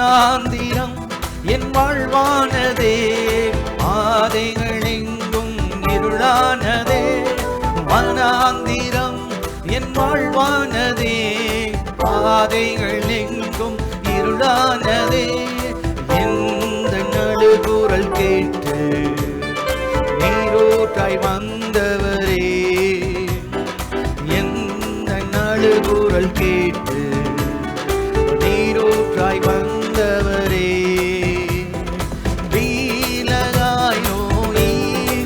வனாந்திரம் என் வாழ்வானதே, பாதைகள் எங்கும் இருளானதே. வனாந்திரம் என் வாழ்வானதே, பாதைகள் எங்கும் இருளானதே. எந்த நடுகுரல் கேட்டு நீரோட்டாய் வந்தவரே, எந்த நடுகுரல் கேட்டு நீரோட்டாய் வந்தவரே. வீலகாயோ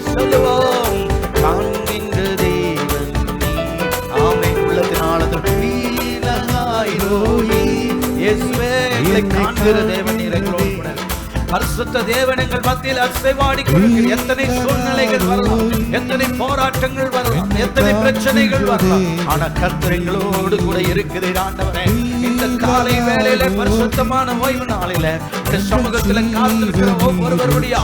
சொல்லுவோம் காண்கின்ற தேவன் நீ. ஆமை உள்ளத்தினால வீலகாயோ இயேசுவே காண்கிற தேவன் எங்களோடு கூட. பரிசுத்த தேவன் எங்கள் மத்தியில் அசைவாடி கொடுக்கிற எத்தனை சூழ்நிலைகள் வரலாம், எத்தனை போராட்டங்கள் வரலாம், எத்தனை பிரச்சனைகள் வரலாம், ஆனா கர்த்தர் எங்களோடு கூட இருக்கிறீர் ஆண்டவரே. இந்த காலை வேளையில பரிசுத்தமான ஓய்வு நாளில சமூகத்தில் காத்திருக்கிற ஒவ்வொருவருடைய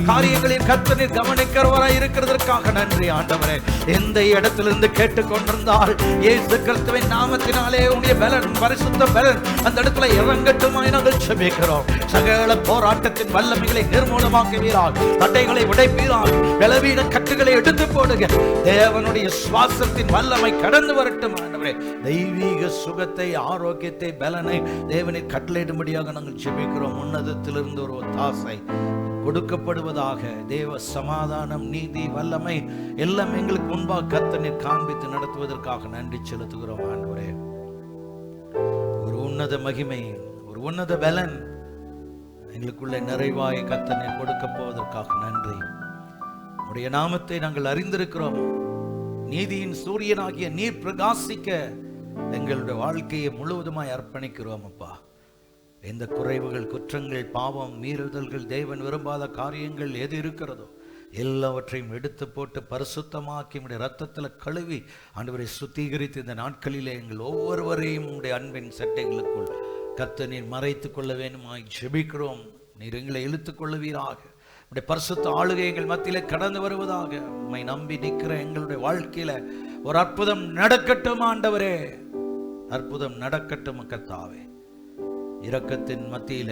காரியங்களில் கர்த்தரை கவனிக்கிறவராய் இருக்கிறதற்காக நன்றி ஆண்டவரே. எந்த இடத்திலிருந்து கேட்டுக்கொண்டிருந்தால் இயேசு கிறிஸ்துவின் நாமத்தினாலே உடைய பலன், பரிசுத்த பலன் அந்த இடத்துல இறங்கட்டுமாய் நாங்கள் ஜெபிக்கிறோம். சகல போராட்டத்தின் வல்லமைகளை நிர்மூலமாக்குவீராக, தடைகளை உடைப்பீராக, பலவீன கட்டுகளை எடுத்து போடுங்க. தேவனுடைய சுவாசத்தின் வல்லமை கடந்து வரட்டும் ஆண்டவரே. தெய்வீக சுகத்தை, ஆரோக்கியத்தை, பலனை தேவனை கட்டளையிடும்படியாக நாங்கள் ஜெபிக்கிறோம். உன்னதத்திலிருந்து ஒரு ஒத்தாசை கொடுக்கப்படுவதாக. தேவ சமாதானம், நீதி, வல்லமை எல்லாம் எங்களுக்கு முன்பாக கர்த்தர் காண்பித்து நடத்துவதற்காக நன்றி செலுத்துகிறோம் ஆண்டவரே. ஒரு உன்னத மகிமை, ஒரு உன்னத பலன் எங்களுக்குள்ளே நிறைவாய் கர்த்தர் கொடுக்க போவதற்காக நன்றி. உடைய நாமத்தை நாங்கள் அறிந்திருக்கிறோம். நீதியின் சூரியனாகிய நீர் பிரகாசிக்க எங்களுடைய வாழ்க்கையை முழுவதுமாய் அர்ப்பணிக்கிறோம் அப்பா. எந்த குறைவுகள், குற்றங்கள், பாவம், மீறுதல்கள், தேவன் விரும்பாத காரியங்கள் எது இருக்கிறதோ எல்லாவற்றையும் எடுத்து போட்டு பரிசுத்தமாக்கி உடைய ரத்தத்தில் கழுவி ஆண்டவரை சுத்திகரித்து இந்த நாட்களிலே எங்கள் ஒவ்வொருவரையும் உடைய அன்பின் சட்டைகளுக்குள் கர்த்தர் நீர் மறைத்துக் கொள்ள வேண்டுமாய் ஜெபிக்கிறோம். நீர் எங்களை இழுத்துக் கொள்ளுவீராக. உடைய பரிசுத்த ஆளுகை எங்கள் மத்தியிலே கடந்து வருவதாக. உம்மை நம்பி நிற்கிற எங்களுடைய வாழ்க்கையில ஒரு அற்புதம் நடக்கட்டும் ஆண்டவரே, அற்புதம் நடக்கட்டும் கர்த்தாவே. இரக்கத்தின் மத்தியில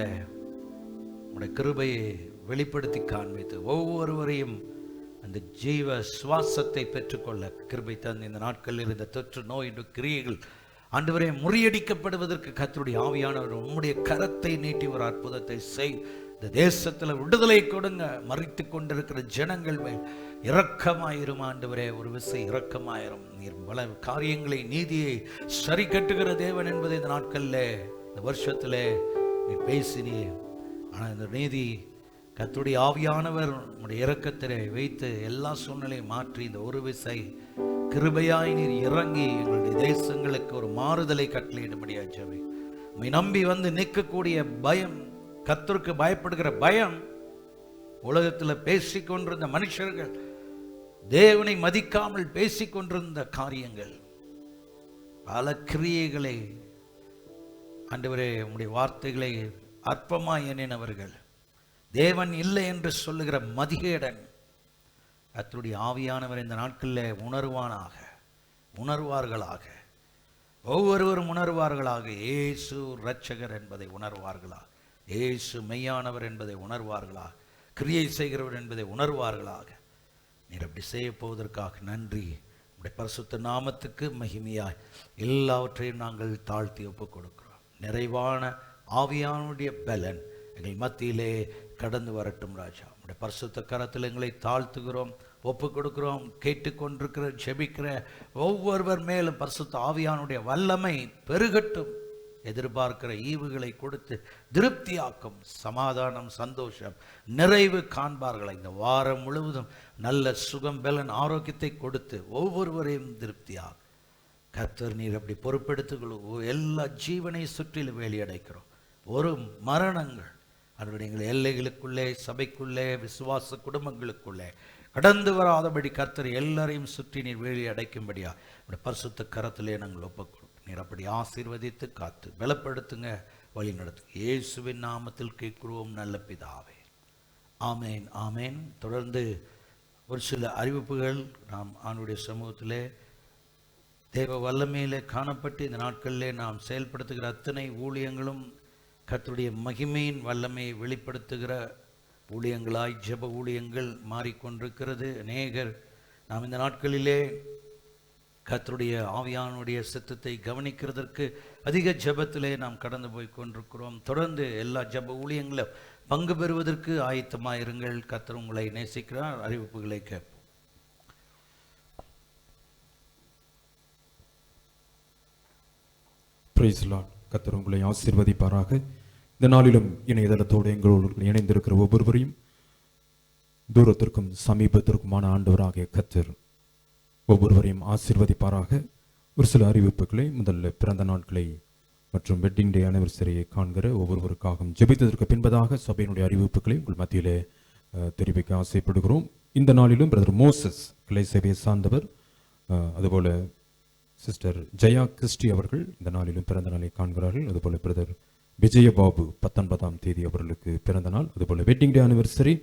உடைய கிருபையை வெளிப்படுத்தி காண்பித்து ஒவ்வொருவரையும் அந்த ஜீவ சுவாசத்தை பெற்றுக்கொள்ள கிருபை தந்து இந்த நாட்களில் இருந்த தொற்று நோய் கிரியைகள் ஆண்டவரே முறியடிக்கப்படுவதற்கு கர்த்தருடைய ஆவியானவர் உம்முடைய கரத்தை நீட்டி ஒரு அற்புதத்தை செய். இந்த தேசத்துல விடுதலை கொடுங்க. மறித்து கொண்டிருக்கிற ஜனங்கள் மேல் இரக்கமாயிரும் ஆண்டவரே, ஒரு விசை இரக்கமாயிரும். நீர் பல காரியங்களை, நீதியை சரி கட்டுகிற தேவன் என்பதை இந்த நாட்கள்ல, இந்த வருஷத்துல நீர் பேசினே. ஆனா இந்த நீதி கர்த்தருடைய ஆவியானவர் உம்முடைய இரக்கத்திலே வைத்து எல்லா சூழ்நிலையும் மாற்றி இந்த ஒரு விசை கிருபையாய் நீர் இறங்கி எங்களுடைய தேசங்களுக்கு ஒரு மாறுதலை கட்டளையிடும்படியா ஜெபி. உம்மை நம்பி வந்து நிற்கக்கூடிய பயம், கர்த்தருக்கு பயப்படுகிற பயம், உலகத்தில் பேசிக்கொண்டிருந்த மனுஷர்கள் தேவனை மதிக்காமல் பேசிக்கொண்டிருந்த காரியங்கள், பல கிரியைகளை ஆண்டவரே உம்முடைய வார்த்தைகளை அற்பமாய் எண்ணினவர்கள், தேவன் இல்லை என்று சொல்லுகிற மதிகேடன் கர்த்தருடைய ஆவியானவர் இந்த நாட்களில் உணர்வார்களாக, ஒவ்வொருவரும் உணர்வார்களாக. இயேசு இரட்சகர் என்பதை உணர்வார்களாக, இயேசு மெய்யானவர் என்பதை உணர்வார்களாக, கிரியை செய்கிறவர் என்பதை உணர்வார்களாக. நீர் அப்படி செய்ய போவதற்காக நன்றி. உடைய பரிசுத்த நாமத்துக்கு மகிமையாய் எல்லாவற்றையும் நாங்கள் தாழ்த்தி ஒப்புக் கொடுக்கிறோம். நிறைவான ஆவியானுடைய பலன் எங்கள் மத்தியிலே கடந்து வரட்டும் ராஜா. உடைய பரிசுத்த கரத்தில் எங்களை தாழ்த்துகிறோம், ஒப்புக் கொடுக்கிறோம். கேட்டுக்கொண்டிருக்கிற ஜெபிக்கிற ஒவ்வொருவர் மேலும் பரிசுத்த ஆவியானுடைய வல்லமை பெருகட்டும். எதிர்பார்க்கிற ஈவுகளை கொடுத்து திருப்தியாக்கும். சமாதானம், சந்தோஷம், நிறைவு காண்பார்கள். இந்த வாரம் முழுவதும் நல்ல சுகம், பலன், ஆரோக்கியத்தை கொடுத்து ஒவ்வொருவரையும் திருப்தியாகும். கர்த்தர் நீர் அப்படி பொறுப்பெடுத்துக்கொள்ளும். எல்லா ஜீவனை சுற்றிலும் வேலி அடைக்கிறோம். ஒரு மரணங்கள் அதனுடைய எங்கள் எல்லைகளுக்குள்ளே, சபைக்குள்ளே, விசுவாச குடும்பங்களுக்குள்ளே கடந்து வராதபடி கர்த்தர் எல்லாரையும் சுற்றி நீர் வேலி அடைக்கும்படியா உடைய பரிசுத்த கரத்திலே நாங்கள் ஒப்புக்கொள்ளும். நீர் அப்படி ஆசீர்வதித்து காத்து பலப்படுத்துங்க, வழி நடத்துங்க. இயேசுவின் நாமத்தில் கேட்கிறோம் நல்ல பிதாவே, ஆமேன், ஆமேன். தொடர்ந்து ஒரு சில அறிவிப்புகள் நாம் ஆண்டுடைய சமூகத்திலே தேவ வல்லமையிலே காணப்பட்டு இந்த நாட்களிலே நாம் செயல்படுத்துகிற அத்தனை ஊழியங்களும் கர்த்தருடைய மகிமையின் வல்லமையை வெளிப்படுத்துகிற ஊழியங்களாய் ஜெப ஊழியங்கள் மாறிக்கொண்டிருக்கிறது. அநேகர் நாம் இந்த நாட்களிலே கர்த்தருடைய ஆவியானுடைய சித்தத்தை கவனிக்கிறதற்கு அதிக ஜெபத்திலே நாம் கடந்து போய் கொண்டிருக்கிறோம். தொடர்ந்து எல்லா ஜெப ஊழியங்களும் பங்கு பெறுவதற்கு ஆயத்தமாயிருங்கள். கர்த்தர் உங்களை நேசிக்கிறார். அறிவிப்புகளை கேட்போம். Praise Lord. கர்த்தர் உங்களை ஆசீர்வதிப்பாராக. இந்த நாளிலும் இணையதளத்தோடு எங்களோடு இணைந்திருக்கிற ஒவ்வொருவரையும் தூரத்திற்கும் சமீபத்திற்குமான ஆண்டவராகிய கர்த்தர் ஒவ்வொருவரையும் ஆசீர்வதிப்பாராக. ஒரு சில அறிவிப்புகளை, முதல்ல பிறந்த நாட்களை மற்றும் வெட்டிங் டே அனிவர்சரியை காண்கிற ஒவ்வொருவருக்காகவும் ஜெபித்ததற்கு பின்பதாக சபையினுடைய அறிவிப்புகளை உங்கள் மத்தியிலே தெரிவிக்க ஆசைப்படுகிறோம். இந்த நாளிலும் பிரதர் மோசஸ் கிளை சபையை சார்ந்தவர், அதுபோல சிஸ்டர் ஜெயா கிறிஸ்டி அவர்கள் இந்த நாளிலும் பிறந்த நாளை காண்கிறார்கள். அதுபோல பிரதர் விஜயபாபு 19ஆம் தேதி அவர்களுக்கு பிறந்த நாள். அதுபோல வெட்டிங் டே அனிவர்சரி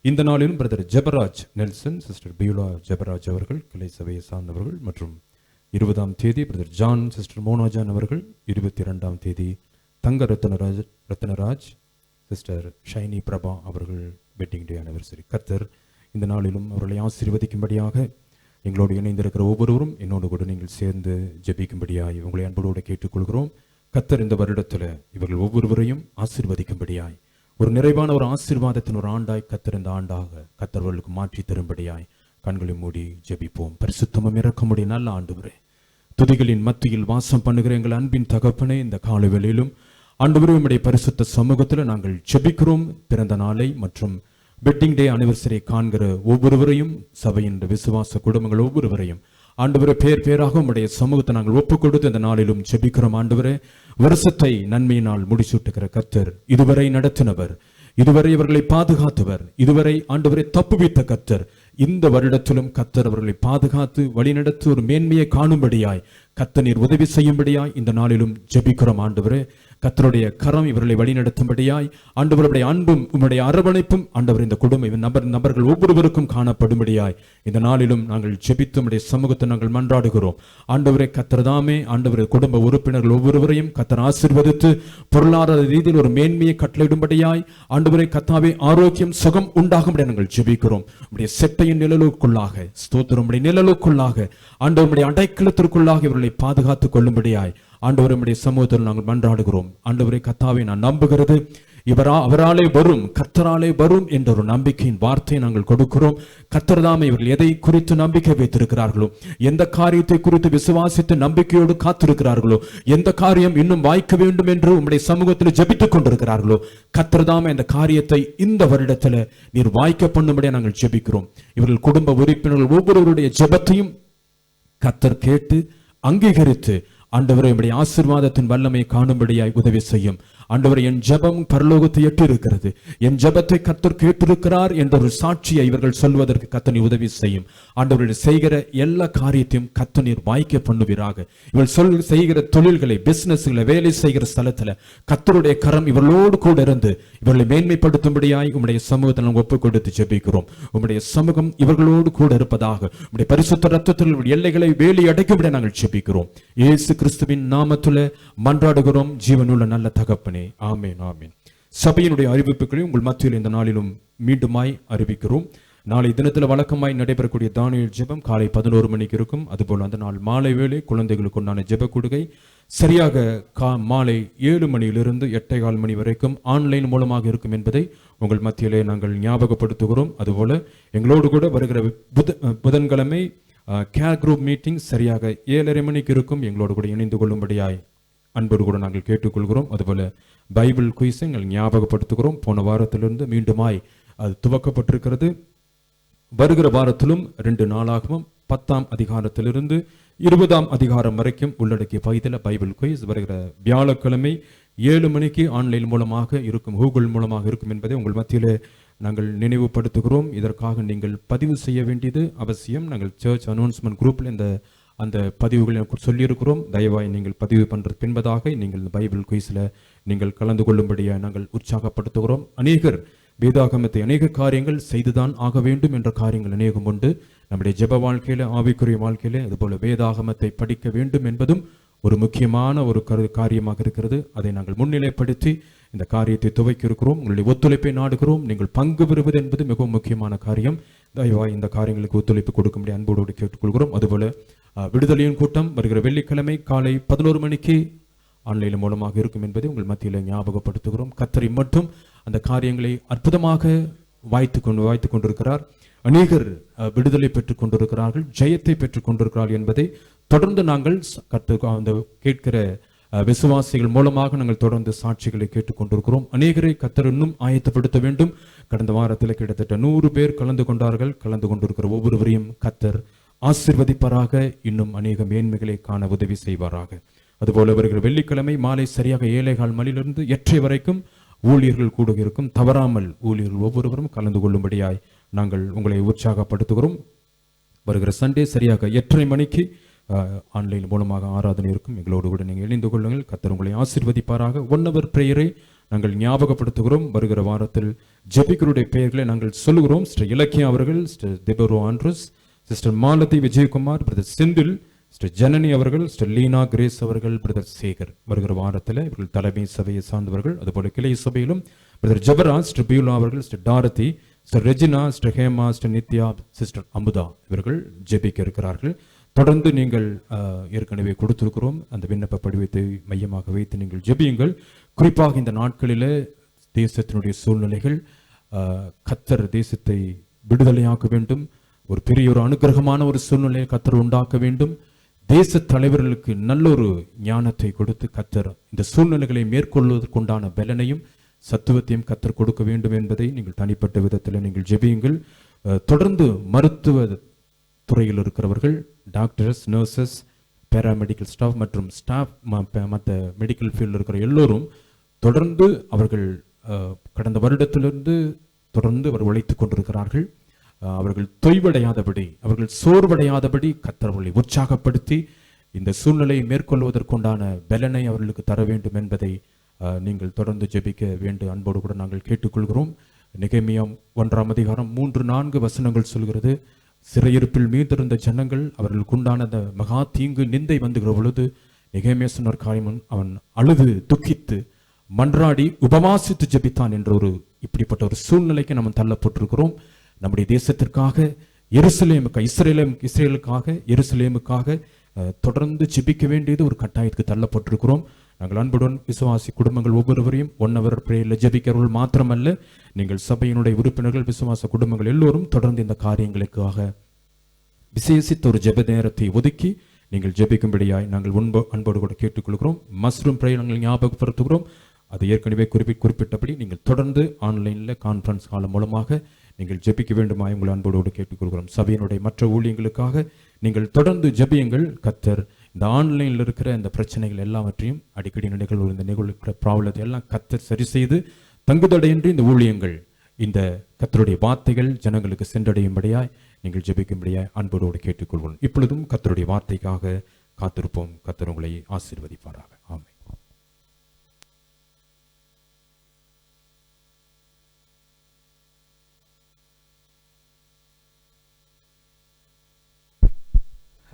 இந்த நாளிலும் brother Jebaraj Nelson, sister Beulah Jebaraj அவர்கள் கிளை சபையை சார்ந்தவர்கள். மற்றும் 20ஆம் தேதி பிரதர் ஜான், சிஸ்டர் மோனாஜான் அவர்கள். 22ஆம் தேதி தங்க ரத்னராஜ், சிஸ்டர் ஷைனி பிரபா அவர்கள் வெட்டிங் டே அனிவர்சரி. கர்த்தர் இந்த நாளிலும் அவர்களை ஆசீர்வதிக்கும்படியாக எங்களோடு இணைந்திருக்கிற ஒவ்வொருவரும் என்னோடு கூட நீங்கள் சேர்ந்து ஜெபிக்கும்படியாய் உங்களை அன்போடு கேட்டுக்கொள்கிறோம். கர்த்தர் இந்த வருடத்தில் இவர்கள் ஒவ்வொருவரையும் ஆசீர்வதிக்கும்படியாய், ஒரு நிறைவான ஒரு ஆசீர்வாதத்தின் ஒரு ஆண்டாய் கர்த்தர் இந்த ஆண்டாக கர்த்தர்களுக்கு மாற்றி தரும்படியாய் கண்களை மூடி ஜெபிப்போம். பரிசுத்தமும் இரக்கமுடைய நல்ல ஆண்டவரே, துதிகளின் மத்தியில் வாசம் பண்ணுகிற எங்கள் அன்பின் தகப்பனே, இந்த காலை வேளையிலும் ஆண்டவரே உம்முடைய பரிசுத்த சமூகத்தில் நாங்கள் ஜெபிக்கிறோம். பிறந்த நாளை மற்றும் வெட்டிங் டே அனிவர்சரி காண்கிற ஒவ்வொருவரையும், சபையின் விசுவாச குடும்பங்கள் ஒவ்வொருவரையும் ஆண்டவரே பேர் பேராக உம்முடைய சமூகத்தை நாங்கள் ஒப்புக் கொடுத்து இந்த நாளிலும் ஜெபிக்கிறோம். ஆண்டவரே, வருஷத்தை நன்மையினால் முடிசூட்டுகிற கர்த்தர், இதுவரை நடத்தினவர், இதுவரை இவர்களை பாதுகாத்தவர், இதுவரை ஆண்டவரை தப்புவித்த கர்த்தர், இந்த வருடத்திலும் கர்த்தர் அவர்களை பாதுகாத்து வழிநடத்தி ஒரு மேன்மையை காணும்படியாய் கர்த்தர் நீர் உதவி செய்யும்படியாய் இந்த நாளிலும் ஜெபிக்கிறோம். ஆண்டவரே, கர்த்தருடைய கரம் இவர்களை வழிநடத்தும்படியாய், ஆண்டவருடைய அன்பும் உம்முடைய அரவணைப்பும் ஆண்டவர் இந்த குடும்ப நபர்கள் ஒவ்வொருவருக்கும் காணப்படும்படியாய் இந்த நாளிலும் நாங்கள் ஜெபித்து உம்முடைய சமூகத்தை நாங்கள் மன்றாடுகிறோம். ஆண்டவரே, கர்த்தர் தாமே ஆண்டவரே குடும்ப உறுப்பினர்கள் ஒவ்வொருவரையும் கர்த்தர் ஆசீர்வதித்து பொருளாதார ரீதியில் ஒரு மேன்மையை கட்டளையிடும்படியாய், ஆண்டவரே கர்த்தாவே ஆரோக்கியம் சுகம் உண்டாகும்படி நாங்கள் ஜெபிக்கிறோம். உம்முடைய செட்டையின் நிழலுக்குள்ளாக, ஸ்தோத்திரம் உம்முடைய நிழலுக்குள்ளாக, ஆண்டவருடைய அடைக்கலத்திற்குள்ளாக இவர்களை பாதுகாத்துக் கொள்ளும்படியாய் ஆண்டவரே உம்முடைய சமூகத்தில் நாங்கள் மன்றாடுகிறோம். ஆண்டவரே கர்த்தாவே, நான் நம்புகிறது அவராலே வரும், கர்த்தராலே வரும் என்ற ஒரு நம்பிக்கையின் வார்த்தையை நாங்கள் கொடுக்கிறோம். கர்த்தர் தாமே இவர்கள் எதை குறித்து நம்பிக்கை வைத்திருக்கிறார்களோ, எந்த காரியத்தை குறித்து விசுவாசித்து நம்பிக்கையோடு காத்திருக்கிறார்களோ, எந்த காரியம் இன்னும் வாய்க்க வேண்டும் என்று உம்முடைய சமூகத்தில் ஜெபித்துக் கொண்டிருக்கிறார்களோ, கர்த்தர் தாமே அந்த காரியத்தை இந்த வருடத்தில் நீர் வாய்க்க பண்ணும்படியா நாங்கள் ஜெபிக்கிறோம். இவர்கள் குடும்ப உறுப்பினர்கள் ஒவ்வொருவருடைய ஜெபத்தையும் கர்த்தர் கேட்டு அங்கீகரித்து ஆண்டவரே உம்முடைய ஆசீர்வாதத்தின் வல்லமையை காணும்படியாய் உதவி செய்யும். ஆண்டவரே, என் ஜெபம் பரலோகத்தை எட்டி இருக்கிறது, என் ஜெபத்தை கர்த்தர் கேட்டிருக்கிறார் என்ற ஒரு சாட்சியை இவர்கள் சொல்வதற்கு கர்த்தர் நீர் உதவி செய்யும். ஆண்டவருடைய செய்கிற எல்லா காரியத்தையும் கர்த்தர் நீர் வாய்க்க பண்ணுவீராக. இவர்கள் செய்கிற தொழில்களை, பிசினஸ்களை, வேலை செய்கிற ஸ்தலத்துல கர்த்தருடைய கரம் இவர்களோடு கூட இருந்து இவர்களை மேன்மைப்படுத்தும்படியாய் உம்முடைய சமூகத்தை நாங்கள் ஒப்புக் கொடுத்து ஜெபிக்கிறோம். உம்முடைய சமூகம் இவர்களோடு கூட இருப்பதாக உம்முடைய பரிசுத்த ரத்தத்தில் எல்லைகளை வேலி அடைக்கும்படி நாங்கள் ஜெபிக்கிறோம். இயேசு கிறிஸ்துவின் நாமத்திலே மன்றாடுகிறோம் ஜீவனுள்ள நல்ல தகப்பனே, ஆமென், ஆமென். சபையினுடைய அறிவிப்புகளை உங்கள் மத்தியில் இந்த நாளிலும் மீண்டுமாய் அறிவிக்கிறோம். நாளை தினத்தில் வழக்கமாய் நடைபெறக்கூடிய தானியல் ஜெபம் காலை 11 மணிக்கு இருக்கும். அதுபோல் அந்த நாள் மாலை வேளை குழந்தைகளுக்கு உண்டான ஜெப கொடுகை சரியாக மாலை 7 மணியிலிருந்து 8:15 மணி வரைக்கும் ஆன்லைன் மூலமாக இருக்கும் என்பதை உங்கள் மத்தியிலே நாங்கள் ஞாபகப்படுத்துகிறோம். அதுபோல எங்களோடு கூட வருகிற புதன்கிழமை கேர் குரூப் மீட்டிங் சரியாக 7:30 மணிக்கு இருக்கும். எங்களோடு கூட இணைந்து கொள்ளும்படியாய் அன்போடு கூட நாங்கள் கேட்டுக்கொள்கிறோம். அதுபோல பைபிள் குயிஸை நாங்கள் ஞாபகப்படுத்துகிறோம். போன வாரத்திலிருந்து மீண்டுமாய் அது துவக்கப்பட்டிருக்கிறது. வருகிற வாரத்திலும் 2 நாளாகவும் 10ஆம் அதிகாரத்திலிருந்து 20ஆம் அதிகாரம் வரைக்கும் உள்ளடக்கிய பகுதியில் பைபிள் குயிஸ் வருகிற வியாழக்கிழமை 7 மணிக்கு ஆன்லைன் மூலமாக இருக்கும், கூகுள் மூலமாக இருக்கும் என்பதை உங்கள் மத்தியிலே நாங்கள் நினைவுபடுத்துகிறோம். இதற்காக நீங்கள் பதிவு செய்ய வேண்டியது அவசியம். நாங்கள் சர்ச் அனௌன்ஸ்மெண்ட் குரூப்பில் அந்த பதிவுகளை சொல்லியிருக்கிறோம். தயவாய் நீங்கள் பதிவு பண்ணுறது பின்பதாக நீங்கள் இந்த பைபிள் குயிஸில் நீங்கள் கலந்து கொள்ளும்படியாக நாங்கள் உற்சாகப்படுத்துகிறோம். அநேகர் வேதாகமத்தை அநேக காரியங்கள் செய்துதான் ஆக வேண்டும் என்ற காரியங்கள் அநேகம் உண்டு. நம்முடைய ஜெப வாழ்க்கையில, ஆவிக்குரிய வாழ்க்கையில அதுபோல வேதாகமத்தை படிக்க வேண்டும் என்பதும் ஒரு முக்கியமான ஒரு காரியமாக இருக்கிறது. அதை நாங்கள் முன்னிலைப்படுத்தி இந்த காரியத்தை துவக்கி இருக்கிறோம். உங்களுடைய ஒத்துழைப்பை நாடுகிறோம். நீங்கள் பங்கு பெறுவது என்பது மிகவும் முக்கியமான காரியம். தயவாய் இந்த காரியங்களுக்கு ஒத்துழைப்பு கொடுக்கும்படி அன்போடு கேட்டுக்கொள்கிறோம். அதுபோல விடுதலையின் கூட்டம் வருகிற வெள்ளிக்கிழமை காலை 11 மணிக்கு ஆன்லைன் மூலமாக இருக்கும் என்பதை உங்கள் மத்தியில் ஞாபகப்படுத்துகிறோம். கர்த்தரை மட்டும் அந்த காரியங்களை அற்புதமாக வாய்த்து கொண்டிருக்கிறார். அநேகர் விடுதலை பெற்றுக் கொண்டிருக்கிறார்கள், ஜெயத்தை பெற்றுக் கொண்டிருக்கிறார்கள் என்பதை தொடர்ந்து நாங்கள் அந்த கேட்கிற விசுவாசிகள் மூலமாக நாங்கள் தொடர்ந்து சாட்சிகளை கேட்டுக்கொண்டிருக்கிறோம். அநேகரை கர்த்தர் இன்னும் ஆயத்தப்படுத்த வேண்டும். கடந்த வாரத்தில் கிட்டத்தட்ட 100 பேர் கலந்து கொண்டார்கள். கலந்து கொண்டிருக்கிற ஒவ்வொருவரையும் கர்த்தர் ஆசீர்வதிப்பாராக. இன்னும் அநேக மேன்மைகளை காண உதவி செய்வாராக. அதுபோல வருகிற வெள்ளிக்கிழமை மாலை சரியாக 7:15 மணியிலிருந்து 8 வரைக்கும் ஊழியர்கள் கூட இருக்கும். தவறாமல் ஊழியர்கள் ஒவ்வொருவரும் கலந்து கொள்ளும்படியாய் நாங்கள் உங்களை உற்சாகப்படுத்துகிறோம். வருகிற சண்டே சரியாக 8:30 மணிக்கு ஆன்லைன் மூலமாக ஆராதனை இருக்கும். எங்களோடு கூட நீங்கள் இணைந்து கொள்ளுங்கள். கர்த்தர் உங்களை ஆசீர்வதிப்பாராக. 1 hour பிரேயரை நாங்கள் ஞாபகப்படுத்துகிறோம். வருகிற வாரத்தில் ஜெபிக்கருடைய பெயர்களை நாங்கள் சொல்லுகிறோம். சிஸ்டர் இலக்கியா அவர்கள், sister Deborah Andrews, sister Malathi Vijayakumar, brother Senthil, sister Janani அவர்கள், சிஸ்டர் லீனா கிரேஸ் அவர்கள், பிரதர் சேகர். வருகிற வாரத்தில் இவர்கள் தலைமை சபையை சார்ந்தவர்கள். அதுபோல கிளை சபையிலும் பிரதர் ஜபராஜ், சிஸ்டர் பியூலா அவர்கள், sister Dorothy, sister Regina, sister Hema, sister Nithya, sister Amutha இவர்கள் ஜெபிக்க இருக்கிறார்கள். தொடர்ந்து நீங்கள் ஏற்கனவே கொடுத்திருக்கிறோம். அந்த விண்ணப்ப படிவத்தை மையமாக வைத்து நீங்கள் ஜெபியுங்கள். குறிப்பாக இந்த நாட்களில் தேசத்தினுடைய சூழ்நிலைகள், கர்த்தர் தேசத்தை விடுதலையாக்க வேண்டும். ஒரு பெரிய ஒரு அனுகிரகமான ஒரு சூழ்நிலையை கர்த்தர் உண்டாக்க வேண்டும். தேச தலைவர்களுக்கு நல்லொரு ஞானத்தை கொடுத்து கர்த்தர் இந்த சூழ்நிலைகளை மேற்கொள்வதற்குண்டான பலனையும் சத்துவத்தையும் கர்த்தர் கொடுக்க வேண்டும் என்பதை நீங்கள் தனிப்பட்ட விதத்தில் நீங்கள் ஜெபியுங்கள். தொடர்ந்து மருத்துவ துறையில் இருக்கிறவர்கள், டாக்டர்ஸ், நர்சஸ், பேராமெடிக்கல் ஸ்டாஃப் மற்றும் ஸ்டாஃப் மற்ற மெடிக்கல் ஃபீல்டில் இருக்கிற எல்லோரும் தொடர்ந்து அவர்கள் கடந்த வருடத்திலிருந்து தொடர்ந்து அவர் உழைத்துக் கொண்டிருக்கிறார்கள். அவர்கள் தொய்வடையாதபடி, அவர்கள் சோர்வடையாதபடி கர்த்தர் அவர்களை உற்சாகப்படுத்தி இந்த சூழ்நிலையை மேற்கொள்வதற்குண்டான பலனை அவர்களுக்கு தர வேண்டும் என்பதை நீங்கள் தொடர்ந்து ஜெபிக்க வேண்டும் அன்போடு கூட நாங்கள் கேட்டுக்கொள்கிறோம். நெகேமியா 1ஆம் அதிகாரம் 3-4 வசனங்கள் சொல்கிறது. சிறையிருப்பில் மீந்திருந்த ஜனங்கள் அவர்களுக்கு உண்டான அந்த மகா தீங்கு நிந்தை வந்துகிற பொழுது நெகேமியா சொன்ன காரியம், அவன் அழுது துக்கித்து மன்றாடி உபவாசித்து ஜெபித்தான் என்ற ஒரு இப்படிப்பட்ட ஒரு சூழ்நிலைக்கு நம்ம தள்ளப்பட்டிருக்கிறோம். நம்முடைய தேசத்திற்காக, இஸ்ரேலுக்காக, எருசலேமுக்காக தொடர்ந்து ஜெபிக்க வேண்டியது ஒரு கட்டாயத்துக்கு தள்ளப்பட்டிருக்கிறோம். நாங்கள் அன்புடன் விசுவாசி குடும்பங்கள் ஒவ்வொருவரையும் 1 hour பிரேயரில் ஜெபிக்கிறவர்கள் மாத்திரமல்ல, நீங்கள் சபையினுடைய உறுப்பினர்கள், விசுவாச குடும்பங்கள் எல்லோரும் தொடர்ந்து இந்த காரியங்களுக்காக விசேஷித்த ஒரு ஜெப நேரத்தை ஒதுக்கி நீங்கள் ஜெபிக்கும்படியாய் நாங்கள் அன்போடு கூட கேட்டுக்கொள்கிறோம். மஸ்ரூம் பிரேயர் நாங்கள் ஞாபகப்படுத்துகிறோம். அது ஏற்கனவே குறிப்பிட்டபடி நீங்கள் தொடர்ந்து ஆன்லைனில் கான்ஃபரன்ஸ் காலம் மூலமாக நீங்கள் ஜெபிக்க வேண்டுமாய் உங்கள் அன்போடு கேட்டுக்கொள்கிறோம். சபையினுடைய மற்ற ஊழியங்களுக்காக நீங்கள் தொடர்ந்து ஜெபியுங்கள். கர்த்தர் இந்த ஆன்லைனில் இருக்கிற இந்த பிரச்சனைகள் எல்லாவற்றையும், அடிக்கடி நிகழ்வுகிற ப்ராப்ளத்தை எல்லாம் கர்த்தர் சரி செய்து தங்குதடையின்றி இந்த ஊழியங்கள், இந்த கர்த்தருடைய வார்த்தைகள் ஜனங்களுக்கு சென்றடையும்படியாய் நீங்கள் ஜெபிக்கும்படியாய் அன்போடு கேட்டுக்கொள்வோம். இப்பொழுதும் கர்த்தருடைய வார்த்தைக்காக காத்திருப்போம். கர்த்தர் உங்களை ஆசீர்வதிப்பாராக. ஆமென்.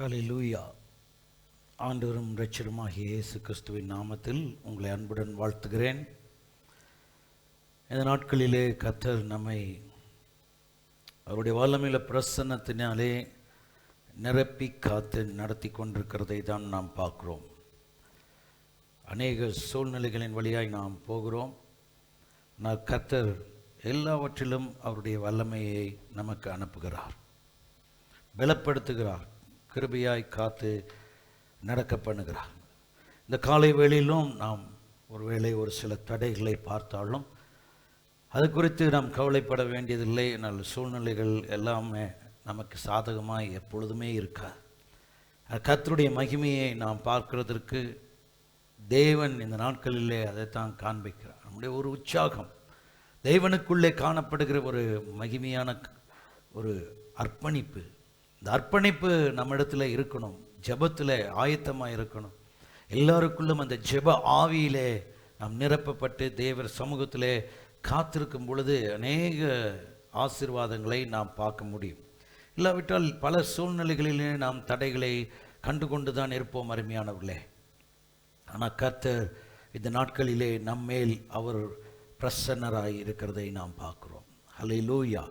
ஹல்லேலூயா. ஆண்டவரும் இரட்சகருமாகிய இயேசு கிறிஸ்துவின் நாமத்தில் உங்களை அன்புடன் வாழ்த்துகிறேன். இந்த நாட்களிலே கர்த்தர் நம்மை அவருடைய வல்லமையுள்ள பிரசன்னத்தினாலே நிரப்பி காத்து நடத்தி கொண்டிருக்கிறதை தான் நாம் பார்க்கிறோம். அநேக சூழ்நிலைகளின் வழியாய் நாம் போகிறோம். ஆனால் கர்த்தர் எல்லாவற்றிலும் அவருடைய வல்லமையை நமக்கு அனுப்புகிறார், பலப்படுத்துகிறார், கிருபையாய் காத்து நடக்க பண்ணுகிறார். இந்த காலை வேளையிலும் நாம் ஒருவேளை ஒரு சில தடைகளை பார்த்தாலும் அது குறித்து நாம் கவலைப்பட வேண்டியதில்லை. என்னால் சூழ்நிலைகள் எல்லாமே நமக்கு சாதகமாக எப்பொழுதுமே இருக்காது. கர்த்தருடைய மகிமையை நாம் பார்க்கிறதற்கு தேவன் இந்த நாட்களிலே அதைத்தான் காண்பிக்கிறார். நம்முடைய ஒரு உற்சாகம், தேவனுக்குள்ளே காணப்படுகிற ஒரு மகிமையான ஒரு அர்ப்பணிப்பு. இந்த அர்ப்பணிப்பு நம்ம இடத்துல இருக்கணும். ஜெபத்தில் ஆயத்தமாக இருக்கணும். எல்லாருக்குள்ளும் அந்த ஜெப ஆவியிலே நாம் நிரப்பப்பட்டு தேவர் சமூகத்திலே காத்திருக்கும் பொழுது அநேக ஆசீர்வாதங்களை நாம் பார்க்க முடியும். இல்லாவிட்டால் பல சூழ்நிலைகளிலே நாம் தடைகளை கண்டு கொண்டு தான் இருப்போம் அருமையானவர்களே. ஆனால் கர்த்தர் இந்த நாட்களிலே நம்மேல் அவர் பிரசன்னராய் இருக்கிறதை நாம் பார்க்கிறோம். ஹல்லேலூயா.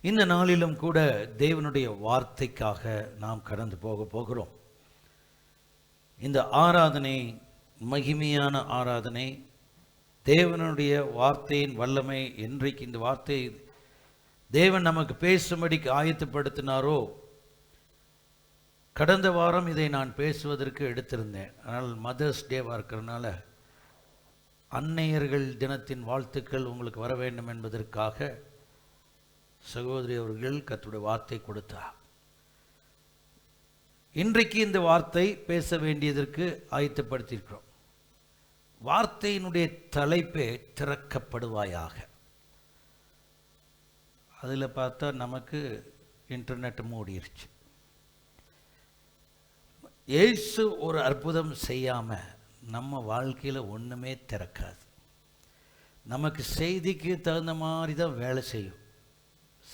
இந்த நாளிலும் கூட தேவனுடைய வார்த்தைக்காக நாம் கடந்து போகிறோம். இந்த ஆராதனை மகிமையான ஆராதனை. தேவனுடைய வார்த்தையின் வல்லமை. இன்றைக்கு இந்த வார்த்தை தேவன் நமக்கு பேசும்படிக்கு ஆயத்தப்படுத்தினாரோ, கடந்த வாரம் இதை நான் பேசுவதற்கு எடுத்திருந்தேன். ஆனால் மதர்ஸ் டேவாக இருக்கிறதுனால அன்னையர்கள் தினத்தின் வாழ்த்துக்கள் உங்களுக்கு வர வேண்டும் என்பதற்காக சகோதரி அவர்கள் கர்த்தருடைய வார்த்தை கொடுத்தார். இன்றைக்கு இந்த வார்த்தை பேச வேண்டியதற்கு ஆயத்தப்படுத்தியிருக்கிறோம். வார்த்தையினுடைய தலைப்பே திறக்கப்படுவாயாக. அதில் பார்த்தா நமக்கு இன்டர்நெட் மூடிருச்சு. இயேசு ஒரு அற்புதம் செய்யாமல் நம்ம வாழ்க்கையில் ஒன்றுமே திறக்காது. நமக்கு செய்திக்கு தகுந்த மாதிரி தான் வேலை செய்யும்.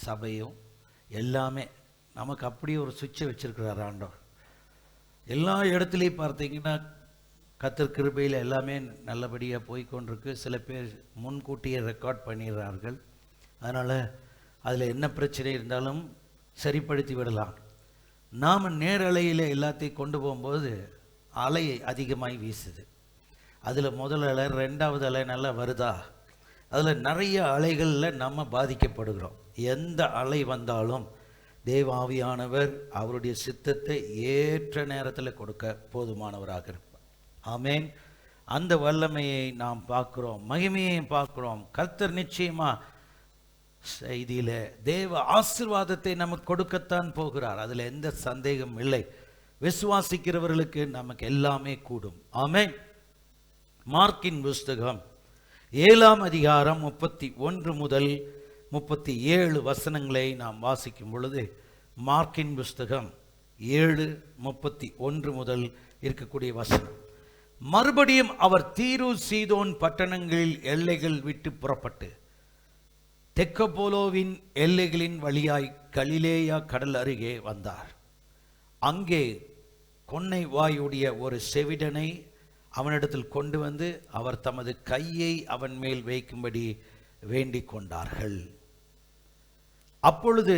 சபையும் எல்லாமே நமக்கு அப்படியே ஒரு சுவிட்சை வச்சிருக்கிறார் ஆண்டவர். எல்லா இடத்துலையும் பார்த்தீங்கன்னா கர்த்தர் கிருபையில் எல்லாமே நல்லபடியாக போய்கொண்டிருக்கு. சில பேர் முன்கூட்டியே ரெக்கார்ட் பண்ணிடுறார்கள். அதனால் அதில் என்ன பிரச்சனை இருந்தாலும் சரிப்படுத்தி விடலாம். நாம் நேரலையில் எல்லாத்தையும் கொண்டு போகும்போது அலை அதிகமாகி வீசுது. அதில் முதல் அலை, ரெண்டாவது அலை நல்லா வருதா, அதில் நிறைய அலைகளில் நம்ம பாதிக்கப்படுகிறோம். எந்த அலை வந்தாலும் தேவ ஆவியானவர் அவருடைய சித்தத்தை ஏற்ற நேரத்தில் கொடுக்க போதுமானவராக இருப்பார். ஆமேன். அந்த வல்லமையை நாம் பார்க்குறோம், மகிமையை பார்க்குறோம். கர்த்தர் நிச்சயமாக செய்தியில் தேவ ஆசீர்வாதத்தை நமக்கு கொடுக்கத்தான் போகிறார். அதில் எந்த சந்தேகம் இல்லை. விசுவாசிக்கிறவர்களுக்கு நமக்கு எல்லாமே கூடும். ஆமென். மார்க்கின் புஸ்தகம் 7ஆம் அதிகாரம் 31 முதல் 37 வசனங்களை நாம் வாசிக்கும் பொழுது, மார்க்கின் புஸ்தகம் 7:31 முதல் இருக்கக்கூடிய வசனம். மறுபடியும் அவர் தீரு சீதோன் பட்டணங்களில் எல்லைகள் விட்டு புறப்பட்டு தெக்கப்போலோவின் எல்லைகளின் வழியாய் கலிலேயா கடல் அருகே வந்தார். அங்கே கொன்னை வாயுடைய ஒரு செவிடனை அவனிடத்தில் கொண்டு வந்து அவர் தமது கையை அவன் மேல் வைக்கும்படி வேண்டிக் கொண்டார்கள். அப்பொழுது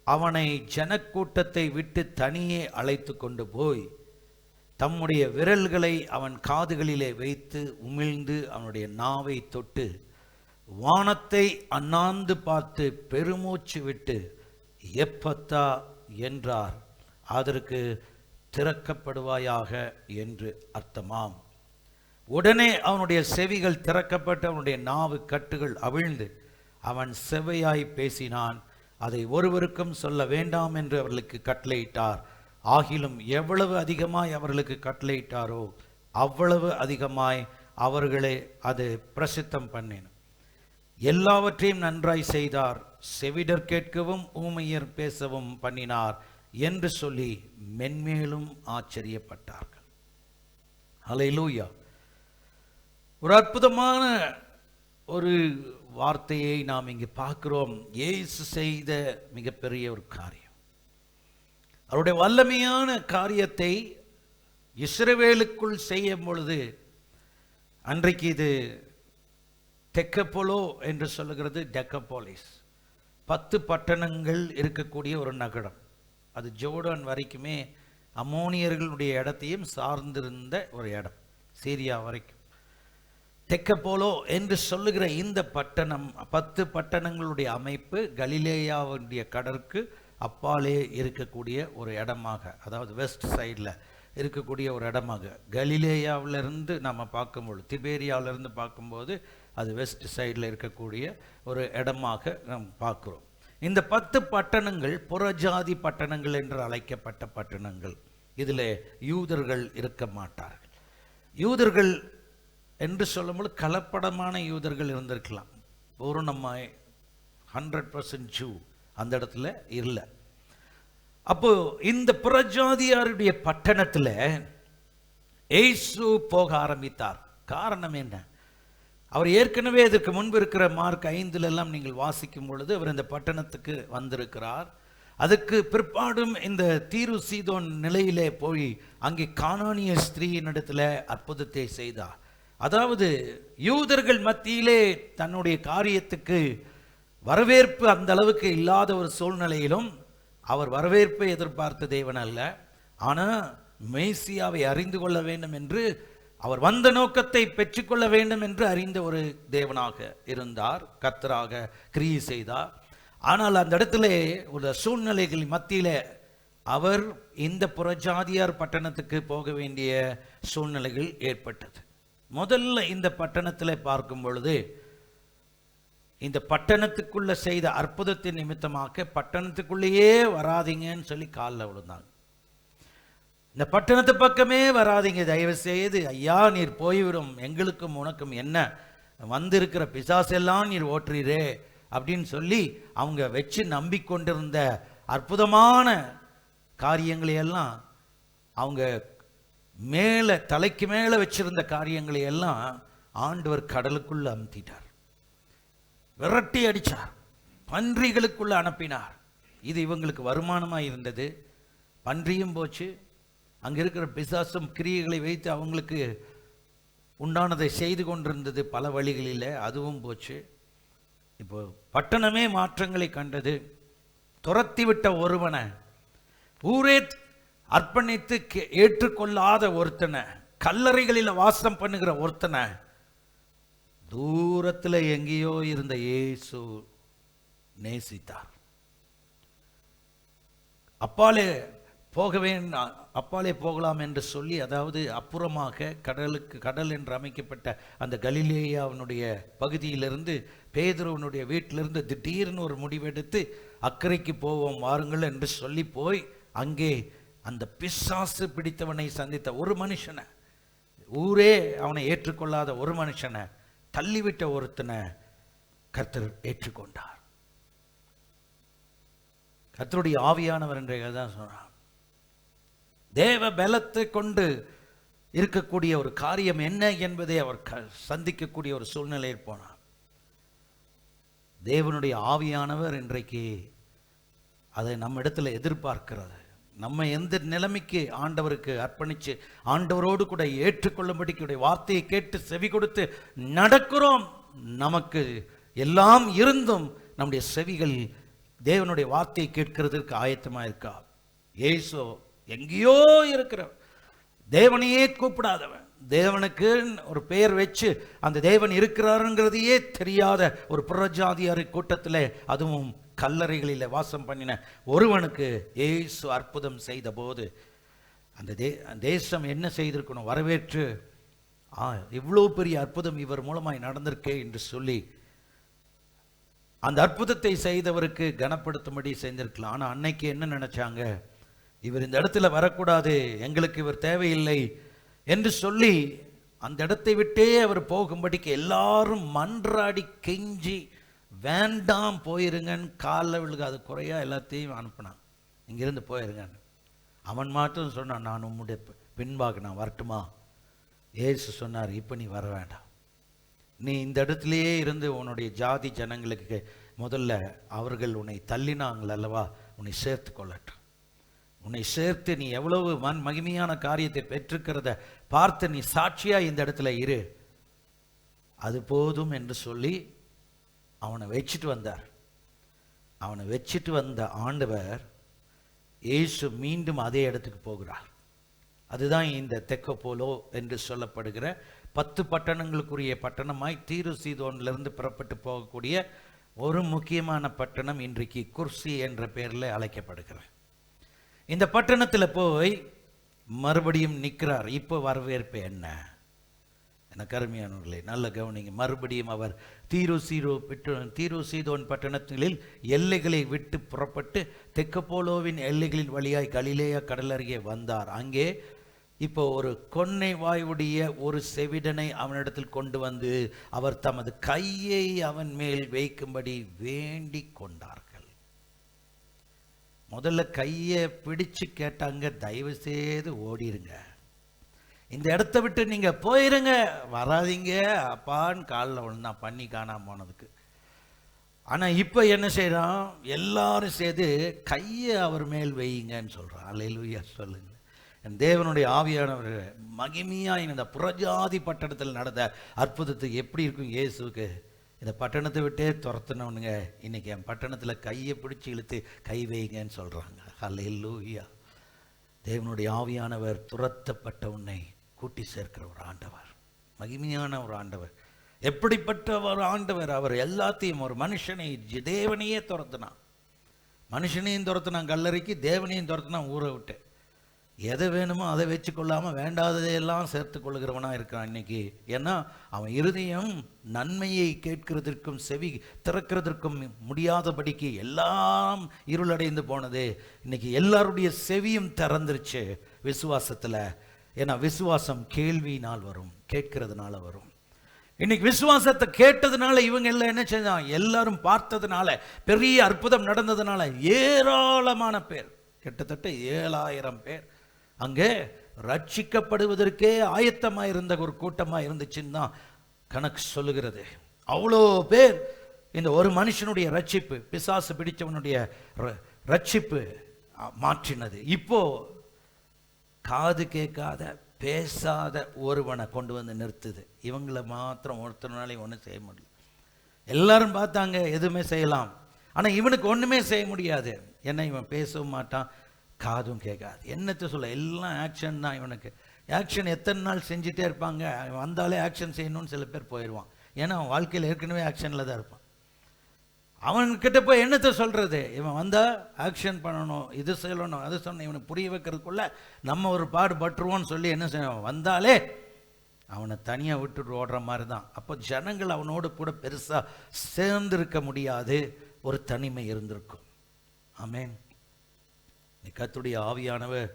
அவனை ஜனக்கூட்டத்தை விட்டு தனியே அழைத்து கொண்டு போய் தம்முடைய விரல்களை அவன் காதுகளிலே வைத்து உமிழ்ந்து அவனுடைய நாவை தொட்டு வானத்தை அண்ணாந்து பார்த்து பெருமூச்சு விட்டு எப்பத்தா என்றார். அதற்கு திறக்கப்படுவாயாக என்று அர்த்தமாம். உடனே அவனுடைய செவிகள் திறக்கப்பட்டு அவனுடைய நாவு கட்டுகள் அவிழ்ந்து அவன் செவ்வையாய் பேசினான். அதை ஒருவருக்கும் சொல்ல வேண்டாம் என்று அவர்களுக்கு கட்டளையிட்டார். ஆகிலும் எவ்வளவு அதிகமாய் அவர்களுக்கு கட்டளையிட்டாரோ அவ்வளவு அதிகமாய் அவர்களை அது பிரசித்தம் பண்ணின. எல்லாவற்றையும் நன்றாய் செய்தார். செவிடர் கேட்கவும் ஊமையர் பேசவும் பண்ணினார் என்று சொல்லி மென்மேலும் ஆச்சரியப்பட்டார்கள். ஹல்லேலூயா. ஒரு அற்புதமான ஒரு வார்த்தையை நாம் இங்கு பார்க்கிறோம். இயேசு செய்த மிகப்பெரிய ஒரு காரியம். அவருடைய வல்லமையான காரியத்தை இஸ்ரவேலுக்குள் செய்யும் பொழுது, அன்றைக்கு இது தெக்கப்போலோ என்று சொல்லுகிறது டெக்கபோலிஸ், 10 பட்டணங்கள் இருக்கக்கூடிய ஒரு நகரம். அது ஜோர்டான் வரைக்குமே அம்மோனியர்களுடைய இடத்தையும் சார்ந்திருந்த ஒரு இடம், சீரியா வரைக்கும். தெக்கப்போலோ என்று சொல்லுகிற இந்த பட்டணம், 10 பட்டணங்களுடைய அமைப்பு கலிலேயாவுடைய கடற்கு அப்பாலே இருக்கக்கூடிய ஒரு இடமாக, அதாவது வெஸ்ட் சைடில் இருக்கக்கூடிய ஒரு இடமாக, கலிலேயாவிலிருந்து நம்ம பார்க்கும்போது, திபேரியாவிலிருந்து பார்க்கும்போது அது வெஸ்ட் சைடில் இருக்கக்கூடிய ஒரு இடமாக நாம் பார்க்குறோம். இந்த 10 பட்டணங்கள் புறஜாதி பட்டணங்கள் என்று அழைக்கப்பட்ட பட்டணங்கள். இதில் யூதர்கள் இருக்க மாட்டார்கள். யூதர்கள் என்று சொல்லும்போது கலப்படமான யூதர்கள் இருந்திருக்கலாம். பூரணமாய் 100% ஜூ அந்த இடத்துல இல்லை. அப்போ இந்த புறஜாதியாருடைய பட்டணத்தில் இயேசு போக ஆரம்பித்தார். காரணம் என்ன? அவர் ஏற்கனவே இதற்கு முன்பு இருக்கிற மார்க் 5 நீங்கள் வாசிக்கும் பொழுது அவர் இந்த பட்டணத்துக்கு வந்திருக்கிறார். அதுக்கு பிற்பாடும் இந்த தீரு சீதோன் நிலையிலே போய் அங்கே கானானிய ஸ்திரீயினிடத்துல அற்புதத்தை செய்தார். அதாவது யூதர்கள் மத்தியிலே தன்னுடைய காரியத்துக்கு வரவேற்பு அந்த அளவுக்கு இல்லாத ஒரு சூழ்நிலையிலும் அவர் வரவேற்பை எதிர்பார்த்த தேவன் அல்ல, ஆனால் மேசியாவை அறிந்து கொள்ள வேண்டும் என்று, அவர் வந்த நோக்கத்தை பெற்றுக்கொள்ள வேண்டும் என்று அறிந்த ஒரு தேவனாக இருந்தார், கர்த்தராக கிரியை செய்தார். ஆனால் அந்த இடத்துல ஒரு சூழ்நிலைகள் மத்தியில அவர் இந்த புறஜாதியார் பட்டணத்துக்கு போக வேண்டிய சூழ்நிலைகள் ஏற்பட்டது. முதல்ல இந்த பட்டணத்தில் பார்க்கும் பொழுது, இந்த பட்டணத்துக்குள்ள செய்த அற்புதத்தின் நிமித்தமாக பட்டணத்துக்குள்ளேயே வராதிங்கன்னு சொல்லி காலில் விழுந்தாங்க. இந்த பட்டணத்து பக்கமே வராதிங்க, தயவு செய்து ஐயா நீர் போய்விடும், எங்களுக்கும் உனக்கும் என்ன, வந்திருக்கிற பிசாசெல்லாம் நீர் ஓட்டுறீரே அப்படின்னு சொல்லி அவங்க வச்சு நம்பிக்கொண்டிருந்த அற்புதமான காரியங்களை எல்லாம், அவங்க மேலே தலைக்கு மேலே வச்சிருந்த காரியங்களை எல்லாம் ஆண்டவர் கடலுக்குள்ள அமுத்திட்டார், விரட்டி அடித்தார், பன்றிகளுக்குள்ள அனுப்பினார். இது இவங்களுக்கு வருமானமாக இருந்தது. பன்றியும் போச்சு, அங்கே இருக்கிற பிசாசும் கிரியைகளை வைத்து அவங்களுக்கு உண்டானதை செய்து கொண்டிருந்தது பல வழிகளில், அதுவும் போச்சு. இப்போ பட்டணமே மாற்றங்களை கண்டது. துரத்தி விட்ட ஒருவனை, ஊரே அர்ப்பணித்து ஏற்றுக்கொள்ளாத ஒருத்தனை, கல்லறைகளில் வாசம் பண்ணுகிற ஒருத்தனை தூரத்தில் எங்கேயோ இருந்த இயேசு நேசித்தார். அப்பாலே போகலாம் என்று சொல்லி, அதாவது அப்புறமாக கடல் என்று அமைக்கப்பட்ட அந்த கலிலேயாவினுடைய பகுதியிலிருந்து பேதுருவனுடைய வீட்டிலிருந்து திடீர்னு ஒரு முடிவெடுத்து அக்கறைக்கு போவோம் வாருங்கள் என்று சொல்லி போய் அங்கே அந்த பிசாசு பிடித்தவனை சந்தித்த ஒரு மனுஷனை, ஊரே அவனை ஏற்றுக்கொள்ளாத ஒரு மனுஷனை, தள்ளிவிட்ட ஒருத்தனை கர்த்தர் ஏற்றுக்கொண்டார். கர்த்தருடைய ஆவியானவர் என்றதான் சொன்னார். தேவ பலத்தை கொண்டு இருக்கக்கூடிய ஒரு காரியம் என்ன என்பதை அவர் சந்திக்கக்கூடிய ஒரு சூழ்நிலையில் போனார். தேவனுடைய ஆவியானவர் இன்றைக்கு அதை நம்ம இடத்துல எதிர்பார்க்கிறது. நம்ம எந்த நிலைமைக்கு ஆண்டவருக்கு அர்ப்பணித்து ஆண்டவரோடு கூட ஏற்றுக்கொள்ளும்படிக்கு வார்த்தையை கேட்டு செவி கொடுத்து நடக்கிறோம். நமக்கு எல்லாம் இருந்தும் நம்முடைய செவிகள் தேவனுடைய வார்த்தையை கேட்கிறதுக்கு ஆயத்தமாக இருக்கா? இயேசு எங்கேயோ இருக்கிற தேவனையே கூப்பிடாதவன், தேவனுக்கு ஒரு பெயர் வச்சு அந்த தேவன் இருக்கிறாருங்கிறதையே தெரியாத ஒரு புறஜாதியார் கூட்டத்தில், அதுவும் கல்லறைகளில் வாசம் பண்ணின ஒருவனுக்கு இயேசு அற்புதம் செய்த போது அந்த தேசம் என்ன செய்திருக்கணும்? வரவேற்று இவ்வளோ பெரிய அற்புதம் இவர் மூலமாய் நடந்திருக்கே என்று சொல்லி அந்த அற்புதத்தை செய்தவருக்கு கனப்படுத்தும்படி செஞ்சிருக்கலாம். ஆனால் அன்னைக்கு என்ன நினைச்சாங்க? இவர் இந்த இடத்துல வரக்கூடாது, எங்களுக்கு இவர் தேவையில்லை என்று சொல்லி அந்த இடத்தை விட்டே அவர் போகும்படிக்கு எல்லாரும் மன்றாடி கெஞ்சி வேண்டாம் போயிருங்கன்னு காலில் விழுக, அது குறையா எல்லாத்தையும் அனுப்பினான், இங்கிருந்து போயிருங்கன்னு. அவன் மாட்டும் சொன்னான், நான் உம்முடைய பின்பாக நான் வரட்டுமா? ஏசு சொன்னார், இப்போ நீ வர வேண்டாம், நீ இந்த இடத்துலையே இருந்து உன்னுடைய ஜாதி ஜனங்களுக்கு முதல்ல அவர்கள் உன்னை தள்ளினாங்கள் அல்லவா, உன்னை சேர்த்து கொள்ளட்டும், உன்னை சேர்த்து நீ எவ்வளவு மகிமையான காரியத்தை பெற்றிருக்கிறத பார்த்து நீ சாட்சியா இந்த இடத்துல இரு, அது போதும் என்று சொல்லி அவனை வச்சுட்டு வந்தார். அவனை வச்சுட்டு வந்த ஆண்டவர் இயேசு மீண்டும் அதே இடத்துக்கு போகிறார். அதுதான் இந்த தெக்கப்போலோ என்று சொல்லப்படுகிற 10 பட்டணங்களுக்குரிய பட்டணமாய் தீரு சீதோனிலிருந்து புறப்பட்டு போகக்கூடிய ஒரு முக்கியமான பட்டணம் இன்றைக்கு குர்சி என்ற பெயரில் அழைக்கப்படுகிறது. இந்த பட்டணத்தில் போய் மறுபடியும் நிற்கிறார். இப்போ வரவேற்பு என்ன? எனக்கு அருமையானவர்களே, நல்ல கவனிங்க. மறுபடியும் அவர் தீரு சீதோன் பட்டணங்களில் எல்லைகளை விட்டு புறப்பட்டு தெக்கப்போலோவின் எல்லைகளின் வழியாய் கலிலேயா கடலருகே வந்தார். அங்கே இப்போ ஒரு கொன்னை வாயுடைய ஒரு செவிடனை அவனிடத்தில் கொண்டு வந்து அவர் தமது கையை அவன் மேல் வைக்கும்படி வேண்டிக் கொண்டார்கள். முதல்ல கையை பிடிச்சு கேட்டாங்க, தயவு செய்து ஓடிருங்க, இந்த இடத்த விட்டு நீங்க போயிருங்க, வராதிங்க அப்பான்னு காலில் விழுந்தான் பண்ணி காணாம போனதுக்கு. ஆனா இப்ப என்ன செய்யறான், எல்லாரும் சேர்ந்து கையை அவர் மேல் வையுங்கன்னு சொல்றான். அல்லேலூயா சொல்லுங்க. என் தேவனுடைய ஆவியானவர் மகிமையா இந்த புறஜாதி பட்டணத்தில் நடந்த அற்புதத்துக்கு எப்படி இருக்கும் இயேசுக்கு, இந்த பட்டணத்தை விட்டே துரத்துனவனுங்க இன்னைக்கு என் பட்டணத்தில் கையை பிடிச்சி இழுத்து கை வைங்கன்னு சொல்றாங்க. அல்லேலூயா. தேவனுடைய ஆவியானவர் துரத்தப்பட்ட உன்னை கூட்டி சேர்க்கிற ஒரு ஆண்டவர், மகிமையான ஒரு ஆண்டவர். எப்படிப்பட்ட ஒரு ஆண்டவர்! அவர் எல்லாத்தையும், ஒரு மனுஷனை, தேவனையே துரத்துனான், மனுஷனையும் துரத்துனான் கல்லறைக்கு, தேவனையும் துரத்துனான் ஊரை விட்டு. எதை வேணுமோ அதை வச்சு கொள்ளாமல் வேண்டாததையெல்லாம் சேர்த்து கொள்ளுகிறவனா இருக்கான் இன்னைக்கு. ஏன்னா அவன் இருதயம் நன்மையை கேட்கிறதற்கும் செவி திறக்கிறதற்கும் முடியாதபடிக்கு எல்லாம் இருளடைந்து போனது. இன்னைக்கு எல்லாருடைய செவியும் திறந்துருச்சு விசுவாசத்தில். ஏன்னா விசுவாசம் கேள்வியினால் வரும், கேட்கிறதுனால வரும். இன்னைக்கு விசுவாசத்தை கேட்டதுனால இவங்க எல்லாம் என்ன செஞ்சாங்க, எல்லாரும் பார்த்ததுனால, பெரிய அற்புதம் நடந்ததுனால ஏராளமான பேர், கிட்டத்தட்ட 7000 பேர் அங்கே ரட்சிக்கப்படுவதற்கே ஆயத்தமாக இருந்த ஒரு கூட்டமாக இருந்துச்சுன்னு தான் கணக்கு சொல்லுகிறது. அவ்வளோ பேர் இந்த ஒரு மனுஷனுடைய ரட்சிப்பு, பிசாசு பிடிச்சவனுடைய ரட்சிப்பு மாற்றினது. இப்போ காது கேட்காத பேசாத ஒருவனை கொண்டு வந்து நிறுத்துது. இவங்களை மாத்திரம் ஒருத்தனாலையும் ஒன்றும் செய்ய முடியல. எல்லாரும் பார்த்தாங்க எதுவுமே செய்யலாம், ஆனால் இவனுக்கு ஒன்றுமே செய்ய முடியாது. ஏன்னா இவன் பேசவும் மாட்டான், காதும் கேட்காது. என்னத்தை சொல்ல, எல்லாம் ஆக்ஷன் தான் இவனுக்கு. ஆக்ஷன் எத்தனை நாள் செஞ்சுட்டே இருப்பாங்க. வந்தாலே ஆக்ஷன் செய்யணும்னு சில பேர் போயிடுவான். ஏன்னா அவன் வாழ்க்கையில் ஏற்கனவே ஆக்ஷனில் தான் இருப்பான். அவன்கிட்ட போய் என்னத்தை சொல்கிறது, இவன் வந்தால் ஆக்ஷன் பண்ணணும், இது சொல்லணும், அது சொன்ன, இவனை புரிய வைக்கிறதுக்குள்ள நம்ம ஒரு பாடுபட்டுருவோன்னு சொல்லி என்ன செய்வான், வந்தாலே அவனை தனியாக விட்டுட்டு ஓடுற மாதிரி தான். அப்போ ஜனங்கள் அவனோடு கூட பெருசாக சேர்ந்திருக்க முடியாது, ஒரு தனிமை இருந்திருக்கும். ஆமென். கர்த்தருடைய ஆவியானவர்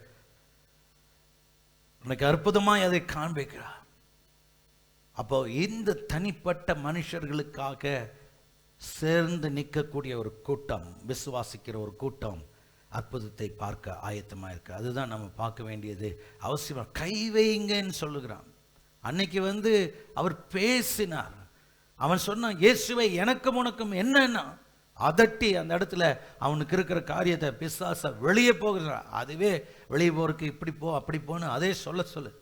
உனக்கு அற்புதமாய் அதை காண்பிக்கிறார். அப்போ இந்த தனிப்பட்ட மனுஷர்களுக்காக சேர்ந்து நிற்கக்கூடிய ஒரு கூட்டம், விசுவாசிக்கிற ஒரு கூட்டம் அற்புதத்தை பார்க்க ஆயத்தமாக இருக்கு. அதுதான் நம்ம பார்க்க வேண்டியது அவசியம். கை வைங்கன்னு சொல்லுகிறான். அன்னைக்கு அவர் பேசினார். அவன் சொன்னான், இயேசுவை எனக்கும் உனக்கும் என்னன்னா அதட்டி அந்த இடத்துல அவனுக்கு இருக்கிற காரியத்தை, பிசாச வெளியே போகிறான். அதுவே வெளியே போறதுக்கு இப்படி போ அப்படி போன்னு அதே சொல்லு.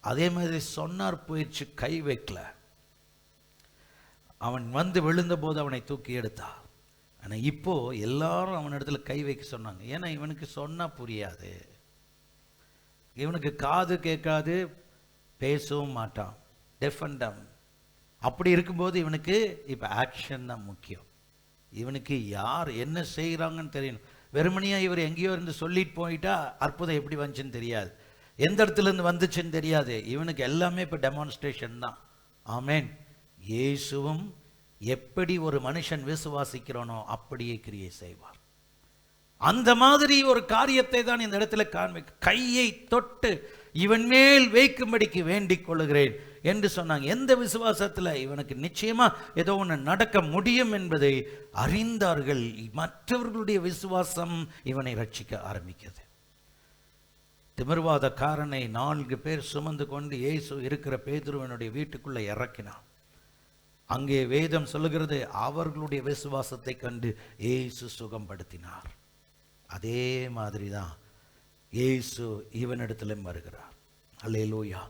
அதே மாதிரி சொன்னார், போயிடுச்சு, கை வைக்கல. அவன் விழுந்த போது அவனை தூக்கி எடுத்தா. ஆனால் இப்போ எல்லாரும் அவன் இடத்துல கை வைக்க சொன்னாங்க. ஏன்னா இவனுக்கு சொன்னா புரியாது, இவனுக்கு காது கேட்காது, பேசவும் மாட்டான், டெஃப் அண்ட் டம். அப்படி இருக்கும்போது இவனுக்கு இப்போ ஆக்ஷன் தான் முக்கியம். இவனுக்கு யார் என்ன செய்கிறாங்கன்னு தெரியணும். வெறுமனையாக இவர் எங்கேயோ இருந்து சொல்லிட்டு போயிட்டா அற்புதம் எப்படி வந்துச்சுன்னு தெரியாது, எந்த இடத்துலேருந்து வந்துச்சுன்னு தெரியாது. இவனுக்கு எல்லாமே இப்போ டெமான்ஸ்ட்ரேஷன் தான். ஆமேன். இயேசுவும் எப்படி ஒரு மனுஷன் விசுவாசிக்கிறானோ அப்படியே கிரியை செய்வார். அந்த மாதிரி ஒரு காரியத்தை தான் இந்த இடத்துல காண்பிக்க, கையை தொட்டு இவன் மேல் வைக்கும்படிக்கு வேண்டிக் கொள்ளுகிறேன் என்று சொன்னாங்க. எந்த விசுவாசத்தில் இவனுக்கு நிச்சயமா ஏதோ ஒன்று நடக்க முடியும் என்பதை அறிந்தார்கள். மற்றவர்களுடைய விசுவாசம் இவனை ரட்சிக்க ஆரம்பிக்கிறது. திமிர்வாதக்காரனை 4 பேர் சுமந்து கொண்டு இயேசு இருக்கிற பேதுருவனுடைய வீட்டுக்குள்ள இறக்கினான். அங்கே வேதம் சொல்லுகிறது, அவர்களுடைய விசுவாசத்தை கண்டு இயேசு சுகப்படுத்தினார். அதே மாதிரி தான் இயேசு இவனிடத்திலும் வருகிறார். அல்லேலூயா.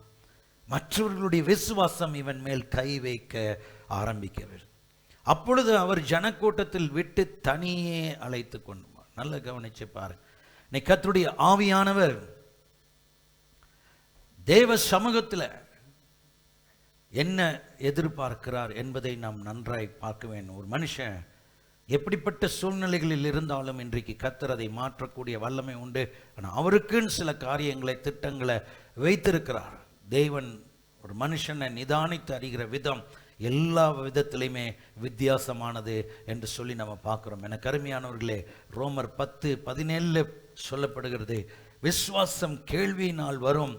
மற்றவர்களுடைய விசுவாசம் இவன் மேல் கை வைக்க ஆரம்பிக்கவில்லை. அப்பொழுது அவர் ஜனக்கூட்டத்தில் விட்டு தனியே அழைத்து கொண்டு, நல்ல கவனிச்சு பாருங்க. இன்னைக்கு கர்த்தருடைய ஆவியானவர் தேவ சமூகத்தில் என்ன எதிர்பார்க்கிறார் என்பதை நாம் நன்றாய் பார்க்க வேண்டும். ஒரு மனுஷன் எப்படிப்பட்ட சூழ்நிலைகளில் இருந்தாலும் இன்றைக்கு கர்த்தர் அதை மாற்றக்கூடிய வல்லமை உண்டு. ஆனால் அவருக்குன்னு சில காரியங்களை, திட்டங்களை வைத்திருக்கிறார். தேவன் ஒரு மனுஷனை நிதானித்து அறிகிற விதம் எல்லா விதத்திலையுமே வித்தியாசமானது என்று சொல்லி நம்ம பார்க்குறோம். என கருமையானவர்களே, ரோமர் 10:17 சொல்லப்படுகிறது, விசுவாசம் கேள்வியினால் வரும்,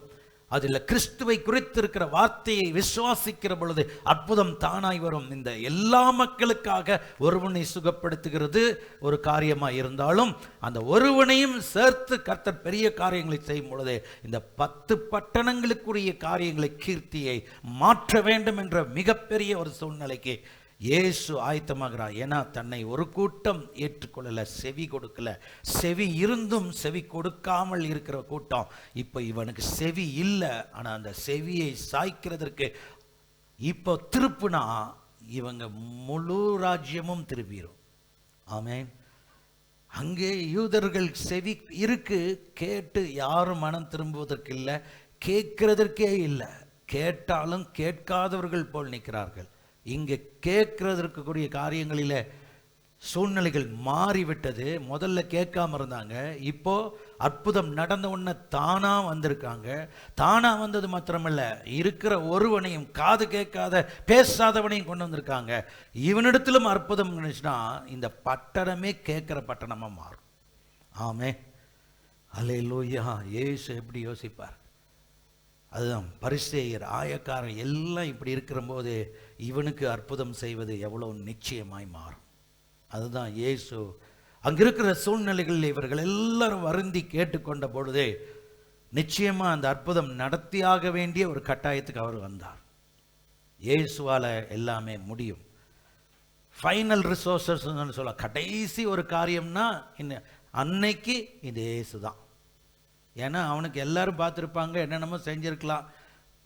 அதில் கிறிஸ்துவை குறித்திருக்கிற வார்த்தையை விசுவாசிக்கிற பொழுது அற்புதம் தானாய் வரும். இந்த எல்லா மக்களுக்காக ஒருவனை சுகப்படுத்துகிறது ஒரு காரியமாக இருந்தாலும், அந்த ஒருவனையும் சேர்த்து கர்த்தர் பெரிய காரியங்களை செய்யும் பொழுது இந்த 10 பட்டணங்களுக்குரிய காரியங்களை, கீர்த்தியை மாற்ற வேண்டும் என்ற மிகப்பெரிய ஒரு சூழ்நிலைக்கு இயேசு ஆயத்தமாகிறார். ஏன்னா தன்னை ஒரு கூட்டம் ஏற்றுக்கொள்ளல, செவி கொடுக்கல. செவி இருந்தும் செவி கொடுக்காமல் இருக்கிற கூட்டம். இப்போ இவனுக்கு செவி இல்லை, ஆனால் அந்த செவியை சாய்க்கிறதற்கு இப்போ திருப்புனா இவங்க முழு ராஜ்யமும் திரும்பிடும். ஆமென். அங்கே யூதர்கள் செவி இருக்கு, கேட்டு யாரும் மனம் திரும்புவதற்கு இல்லை, கேட்கிறதற்கே இல்லை. கேட்டாலும் கேட்காதவர்கள் போல் நிற்கிறார்கள். இங்கே கேட்கறதற்கு கூடிய காரியங்களில் சூழ்நிலைகள் மாறிவிட்டது. முதல்ல கேட்காம இருந்தாங்க, இப்போ அற்புதம் நடந்த உடனே தானா வந்திருக்காங்க. தானா வந்தது மாத்திரமல்ல, இருக்கிற ஒருவனையும், காது கேட்காத பேசாதவனையும் கொண்டு வந்திருக்காங்க. இவனிடத்திலும் அற்புதம் நினைச்சுன்னா இந்த பட்டணமே கேட்கிற பட்டணமா மாறும். ஆமே, அல்லேலூயா. இயேசு எப்படி யோசிப்பார்? அதுதான் பரிசேயர், ஆயக்காரன் எல்லாம் இப்படி இருக்கிறபோது இவனுக்கு அற்புதம் செய்வது எவ்வளவு நிச்சயமாய் மாறும். அதுதான் இயேசு அங்கே இருக்கிற சூழ்நிலைகளில் இவர்கள் எல்லாரும் வருந்தி கேட்டுக்கொண்ட பொழுதே நிச்சயமா அந்த அற்புதம் நடத்தியாக வேண்டிய ஒரு கட்டாயத்துக்கு அவர் வந்தார். இயேசுவால எல்லாமே முடியும். ஃபைனல் ரிசோர்சஸ் சொல்ல, கடைசி ஒரு காரியம்னா அன்னைக்கு இந்த இயேசு தான். ஏன்னா அவனுக்கு எல்லாரும் பார்த்துருப்பாங்க, என்னென்னமோ செஞ்சுருக்கலாம்,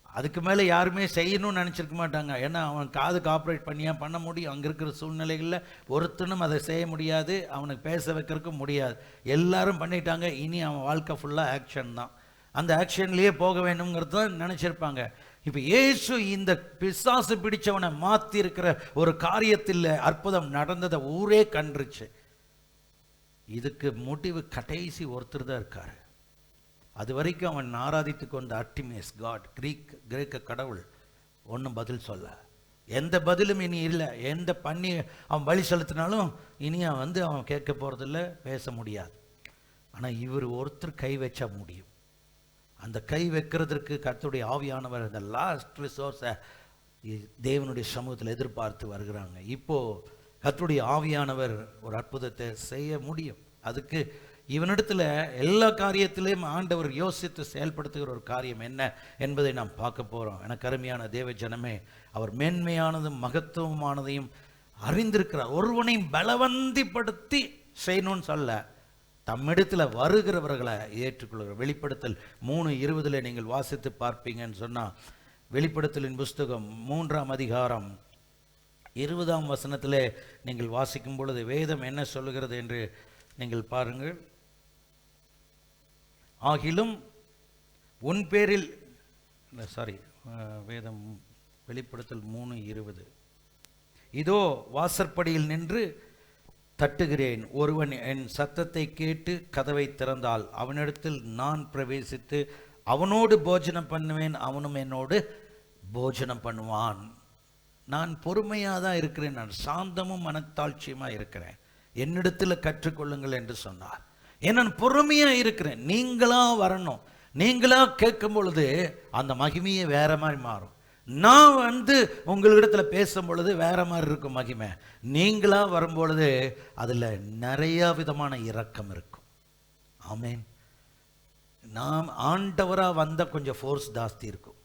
அதுக்கு மேலே யாருமே செய்யணும்னு நினச்சிருக்க மாட்டாங்க. ஏன்னா அவன் காதுக்கு ஆப்ரேட் பண்ணியா பண்ண முடியும்? அங்கே இருக்கிற சூழ்நிலைகளில் ஒருத்தனும் அதை செய்ய முடியாது, அவனுக்கு பேச வைக்கிறதுக்கும் முடியாது. எல்லாரும் பண்ணிட்டாங்க. இனி அவன் வாழ்க்கை ஃபுல்லாக ஆக்ஷன் தான், அந்த ஆக்ஷன்லேயே போக வேணுங்கிறது தான் நினச்சிருப்பாங்க. இப்போ இயேசு இந்த பிசாசு பிடிச்சவனை மாற்றி இருக்கிற ஒரு காரியத்தில் அற்புதம் நடந்ததை ஊரே கண்டுருச்சு. இதுக்கு முடிவு கடைசி ஒருத்தர் தான் இருக்காரு. அது வரைக்கும் அவன் ஆராதித்து கொண்ட அர்டிமிஸ் காட், கிரேக்க கடவுள், ஒன்றும் பதில் சொல்ல, எந்த பதிலும் இனி இல்லை. எந்த பண்ணி அவன் பலி செலுத்தினாலும் இனி அவன் கேட்க போகிறதில்ல, பேச முடியாது. ஆனால் இவர் ஒருத்தர் கை வச்சா முடியும். அந்த கை வைக்கிறதுக்கு கர்த்தருடைய ஆவியானவர் அந்த லாஸ்ட் ரிசோர்ஸை தேவனுடைய சமூகத்தில் எதிர்பார்த்து வருகிறாங்க. இப்போது கர்த்தருடைய ஆவியானவர் ஒரு அற்புதத்தை செய்ய முடியும். அதுக்கு இவனிடத்தில் எல்லா காரியத்திலையும் ஆண்டவர் யோசித்து செயல்படுத்துகிற ஒரு காரியம் என்ன என்பதை நாம் பார்க்க போகிறோம். எனக்கு அருமையான தேவ ஜனமே, அவர் மேன்மையானதும் மகத்துவமானதையும் அறிந்திருக்கிறார். ஒருவனையும் பலவந்திப்படுத்தி செய்யணும்னு சொல்ல, தம்மிடத்தில் வருகிறவர்களை ஏற்றுக்கொள்கிற. வெளிப்படுத்தல் 3:20 நீங்கள் வாசித்து பார்ப்பீங்கன்னு சொன்னால், வெளிப்படுத்தலின் புஸ்தகம் 3ஆம் அதிகாரம் 20ஆம் வசனத்தில் நீங்கள் வாசிக்கும் பொழுது வேதம் என்ன சொல்லுகிறது என்று நீங்கள் பாருங்கள். ஆகிலும் உன் பேரில், வேதம் வெளிப்படுத்தல் 3:20, இதோ வாசற்படியில் நின்று தட்டுகிறேன், ஒருவன் என் சத்தத்தை கேட்டு கதவை திறந்தால் அவனிடத்தில் நான் பிரவேசித்து அவனோடு போஜனம் பண்ணுவேன், அவனும் என்னோடு போஜனம் பண்ணுவான். நான் பொறுமையாக தான் இருக்கிறேன், நான் சாந்தமும் மனத்தாழ்ச்சியுமாக இருக்கிறேன், என்னிடத்தில் கற்றுக்கொள்ளுங்கள் என்று சொன்னார். ஏன் நான் பொறுமையாக இருக்கிறேன். நீங்களா வரணும், நீங்களா கேட்கும் பொழுது அந்த மகிமையை வேற மாதிரி மாறும். நான் உங்களிடத்தில் பேசும் பொழுது வேற மாதிரி இருக்கும் மகிமை. நீங்களா வரும்பொழுது அதில் நிறைய விதமான இரக்கம் இருக்கும். ஆமேன். நாம் ஆண்டவராக வந்தால் கொஞ்சம் ஃபோர்ஸ் ஜாஸ்தி இருக்கும்.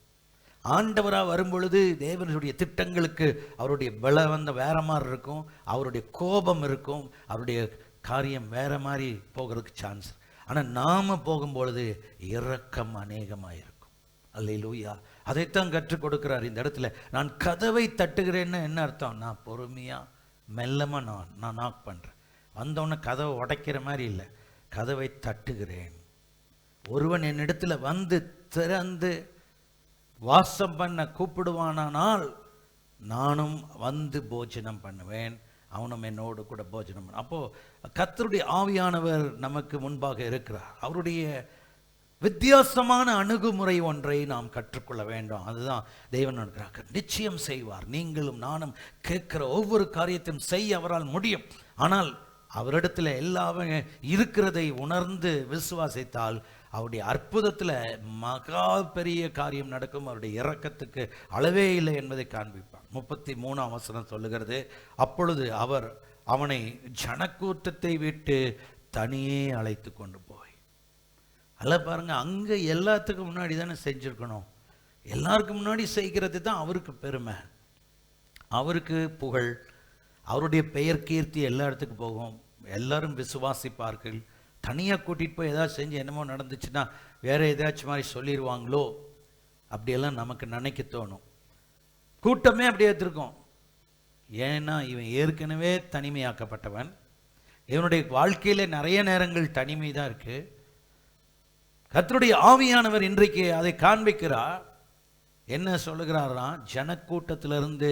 ஆண்டவராக வரும்பொழுது தேவனுடைய திட்டங்களுக்கு அவருடைய பலம் வேற மாதிரி இருக்கும், அவருடைய கோபம் இருக்கும், அவருடைய காரியம் வேற மாதிரி போகிறதுக்கு சான்ஸ். ஆனால் நாம் போகும்பொழுது இரக்கம் அநேகமாக இருக்கும். அல்லேலூயா. அதைத்தான் கற்றுக் கொடுக்கிறார் இந்த இடத்துல. நான் கதவை தட்டுகிறேன்னு என்ன அர்த்தம்? நான் பொறுமையாக மெல்லமாக நான் நாக் பண்ணுறேன். வந்தோடனே கதவை உடைக்கிற மாதிரி இல்லை, கதவை தட்டுகிறேன். ஒருவன் என்னிடத்தில் வந்து திறந்து வாசம் பண்ண கூப்பிடுவானால் நானும் வந்து போஜனம் பண்ணுவேன், அவனும் என்னோடு கூட போஜனம் பண்ண. அப்போது கர்த்தருடைய ஆவியானவர் நமக்கு முன்பாக இருக்கிறார். அவருடைய வித்தியாசமான அணுகுமுறை ஒன்றை நாம் கற்றுக்கொள்ள வேண்டும். அதுதான் தேவன் இருக்கிறார், நிச்சயம் செய்வார். நீங்களும் நானும் கேட்கிற ஒவ்வொரு காரியத்தையும் செய்ய அவரால் முடியும். ஆனால் அவரிடத்தில் எல்லாமே இருக்கிறதை உணர்ந்து விசுவாசித்தால் அவருடைய அற்புதத்தில் மகா பெரிய காரியம் நடக்கும். அவருடைய இரக்கத்துக்கு அளவே இல்லை என்பதை காண்பிப்பார். 33ஆம் வசனம் சொல்லுகிறது, அப்பொழுது அவர் அவனை ஜனக்கூட்டத்தை விட்டு தனியே அழைத்து கொண்டு போய். அல்ல பாருங்க, அங்கே எல்லாத்துக்கும் முன்னாடி தானே செஞ்சுருக்கணும். எல்லாருக்கும் முன்னாடி செய்கிறது தான் அவருக்கு பெருமை. அவருக்கு புகழ், அவருடைய பெயர் கீர்த்தி எல்லா இடத்துக்கும் போகும், எல்லாரும் விசுவாசிப்பார்கள். தனியாக கூட்டிகிட்டு போய் ஏதாவது செஞ்சு என்னமோ நடந்துச்சுன்னா வேற ஏதாச்சும் மாதிரி சொல்லிடுவாங்களோ அப்படியெல்லாம் நமக்கு நினைக்க தோணும். கூட்டமே அப்படி எடுத்திருக்கோம். ஏன்னா இவன் ஏற்கனவே தனிமையாக்கப்பட்டவன். இவனுடைய வாழ்க்கையில நிறைய நேரங்கள் தனிமை தான் இருக்கு. கர்த்தருடைய ஆவியானவர் இன்றைக்கு அதை காண்பிக்கிறார். என்ன சொல்லுகிறாராம்? ஜனக்கூட்டத்திலிருந்து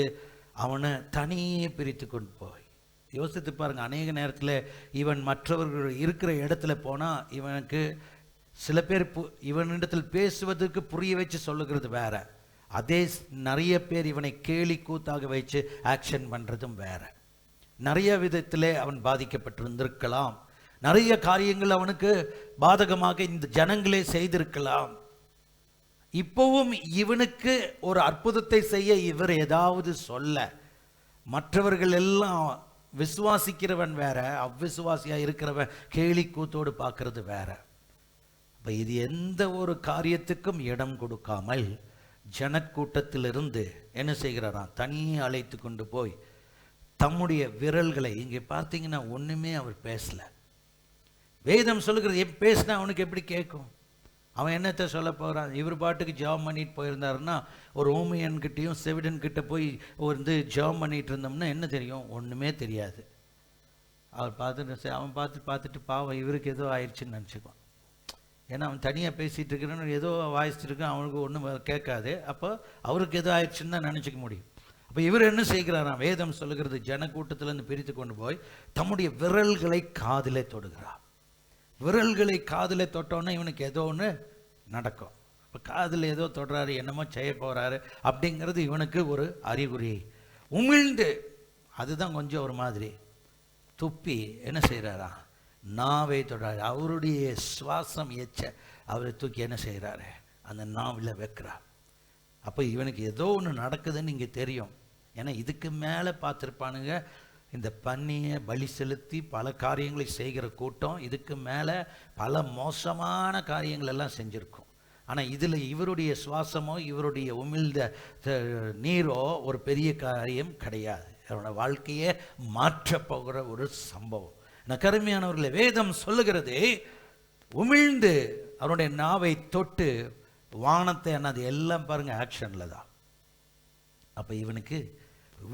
அவனை தனியே பிரித்து கொண்டு போய். யோசித்து பாருங்க, அநேக நேரத்தில் இவன் மற்றவர்கள் இருக்கிற இடத்துல போனால் இவனுக்கு சில பேர் இவனிடத்தில் பேசுவதற்கு புரிய வச்சு சொல்லுகிறது வேற, அதே நிறைய பேர் இவனை கேலி கூத்தாக வச்சு ஆக்ஷன் பண்ணுறதும் வேற. நிறைய விதத்தில் அவன் பாதிக்கப்பட்டிருந்திருக்கலாம். நிறைய காரியங்கள் அவனுக்கு பாதகமாக இந்த ஜனங்களே செய்திருக்கலாம். இப்போவும் இவனுக்கு ஒரு அற்புதத்தை செய்ய இவர் ஏதாவது சொல்ல, மற்றவர்கள் எல்லாம் விசுவாசிக்கிறவன் வேற, அவ்விசுவாசியாக இருக்கிறவன் கேலி கூத்தோடு பார்க்கறது வேற. இப்போ இது எந்த ஒரு காரியத்துக்கும் இடம் கொடுக்காமல் ஜனக்கூட்டத்திலிருந்து என்ன செய்கிறாராம்? தனியே அழைத்து கொண்டு போய் தம்முடைய விரல்களை, இங்கே பார்த்தீங்கன்னா ஒன்றுமே அவர் பேசல. வேதம் சொல்லுகிறது பேசினா அவனுக்கு எப்படி கேட்கும்? அவன் என்னத்தை சொல்ல போகிறான்? இவர் பாட்டுக்கு ஜாப் பண்ணிட்டு போயிருந்தாருன்னா, ஒரு ஊமையன்கிட்டையும் செவிடன்கிட்ட போய் வந்து ஜாப் பண்ணிட்டு இருந்தோம்னா என்ன தெரியும்? ஒன்றுமே தெரியாது. அவர் பார்த்துட்டு அவன் பார்த்துட்டு பாவம் இவருக்கு ஏதோ ஆயிடுச்சுன்னு நினச்சிக்குவான். ஏன்னா அவன் தனியாக பேசிகிட்டு இருக்கிறன்னு ஏதோ வாய்ச்சிருக்கான், அவனுக்கு ஒன்றும் கேட்காது. அப்போ அவருக்கு ஏதோ ஆயிடுச்சுன்னு தான் நினச்சிக்க முடியும். அப்போ இவர் என்ன செய்கிறாராம்? வேதம் சொல்லுகிறது ஜனக்கூட்டத்திலேருந்து பிரித்து கொண்டு போய் தம்முடைய விரல்களை காதிலே தொடுகிறார். விரல்களை காதில் தொட்டோன்னே இவனுக்கு ஏதோ ஒன்று நடக்கும். இப்போ காதில் ஏதோ தொடுறாரு, என்னமோ செய்ய போகிறாரு அப்படிங்கிறது இவனுக்கு ஒரு அறிகுறி. உமிழ்ந்து, அதுதான் கொஞ்சம் ஒரு மாதிரி துப்பி என்ன செய்கிறாரா? நாவை தொடுறாரு. அவருடைய சுவாசம் எச்ச அவரை தூக்கி என்ன செய்கிறாரு? அந்த நாவில் வைக்கிறார். அப்போ இவனுக்கு ஏதோ ஒன்று நடக்குதுன்னு இங்கே தெரியும். ஏன்னா இதுக்கு மேலே பார்த்துருப்பானுங்க இந்த பன்னியை பலி செலுத்தி பல காரியங்களை செய்கிற கூட்டம். இதுக்கு மேலே பல மோசமான காரியங்கள் எல்லாம் செஞ்சுருக்கும். ஆனால் இதில் இவருடைய சுவாசமோ இவருடைய உமிழ்ந்த நீரோ ஒரு பெரிய காரியம் கிடையாது. அவரோட வாழ்க்கையே மாற்றப்போகிற ஒரு சம்பவம். கருமையானவர்களே, வேதம் சொல்லுகிறது உமிழ்ந்து அவருடைய நாவை தொட்டு வானத்தை, அது எல்லாம் பாருங்க ஆக்ஷனில் தான். அப்போ இவனுக்கு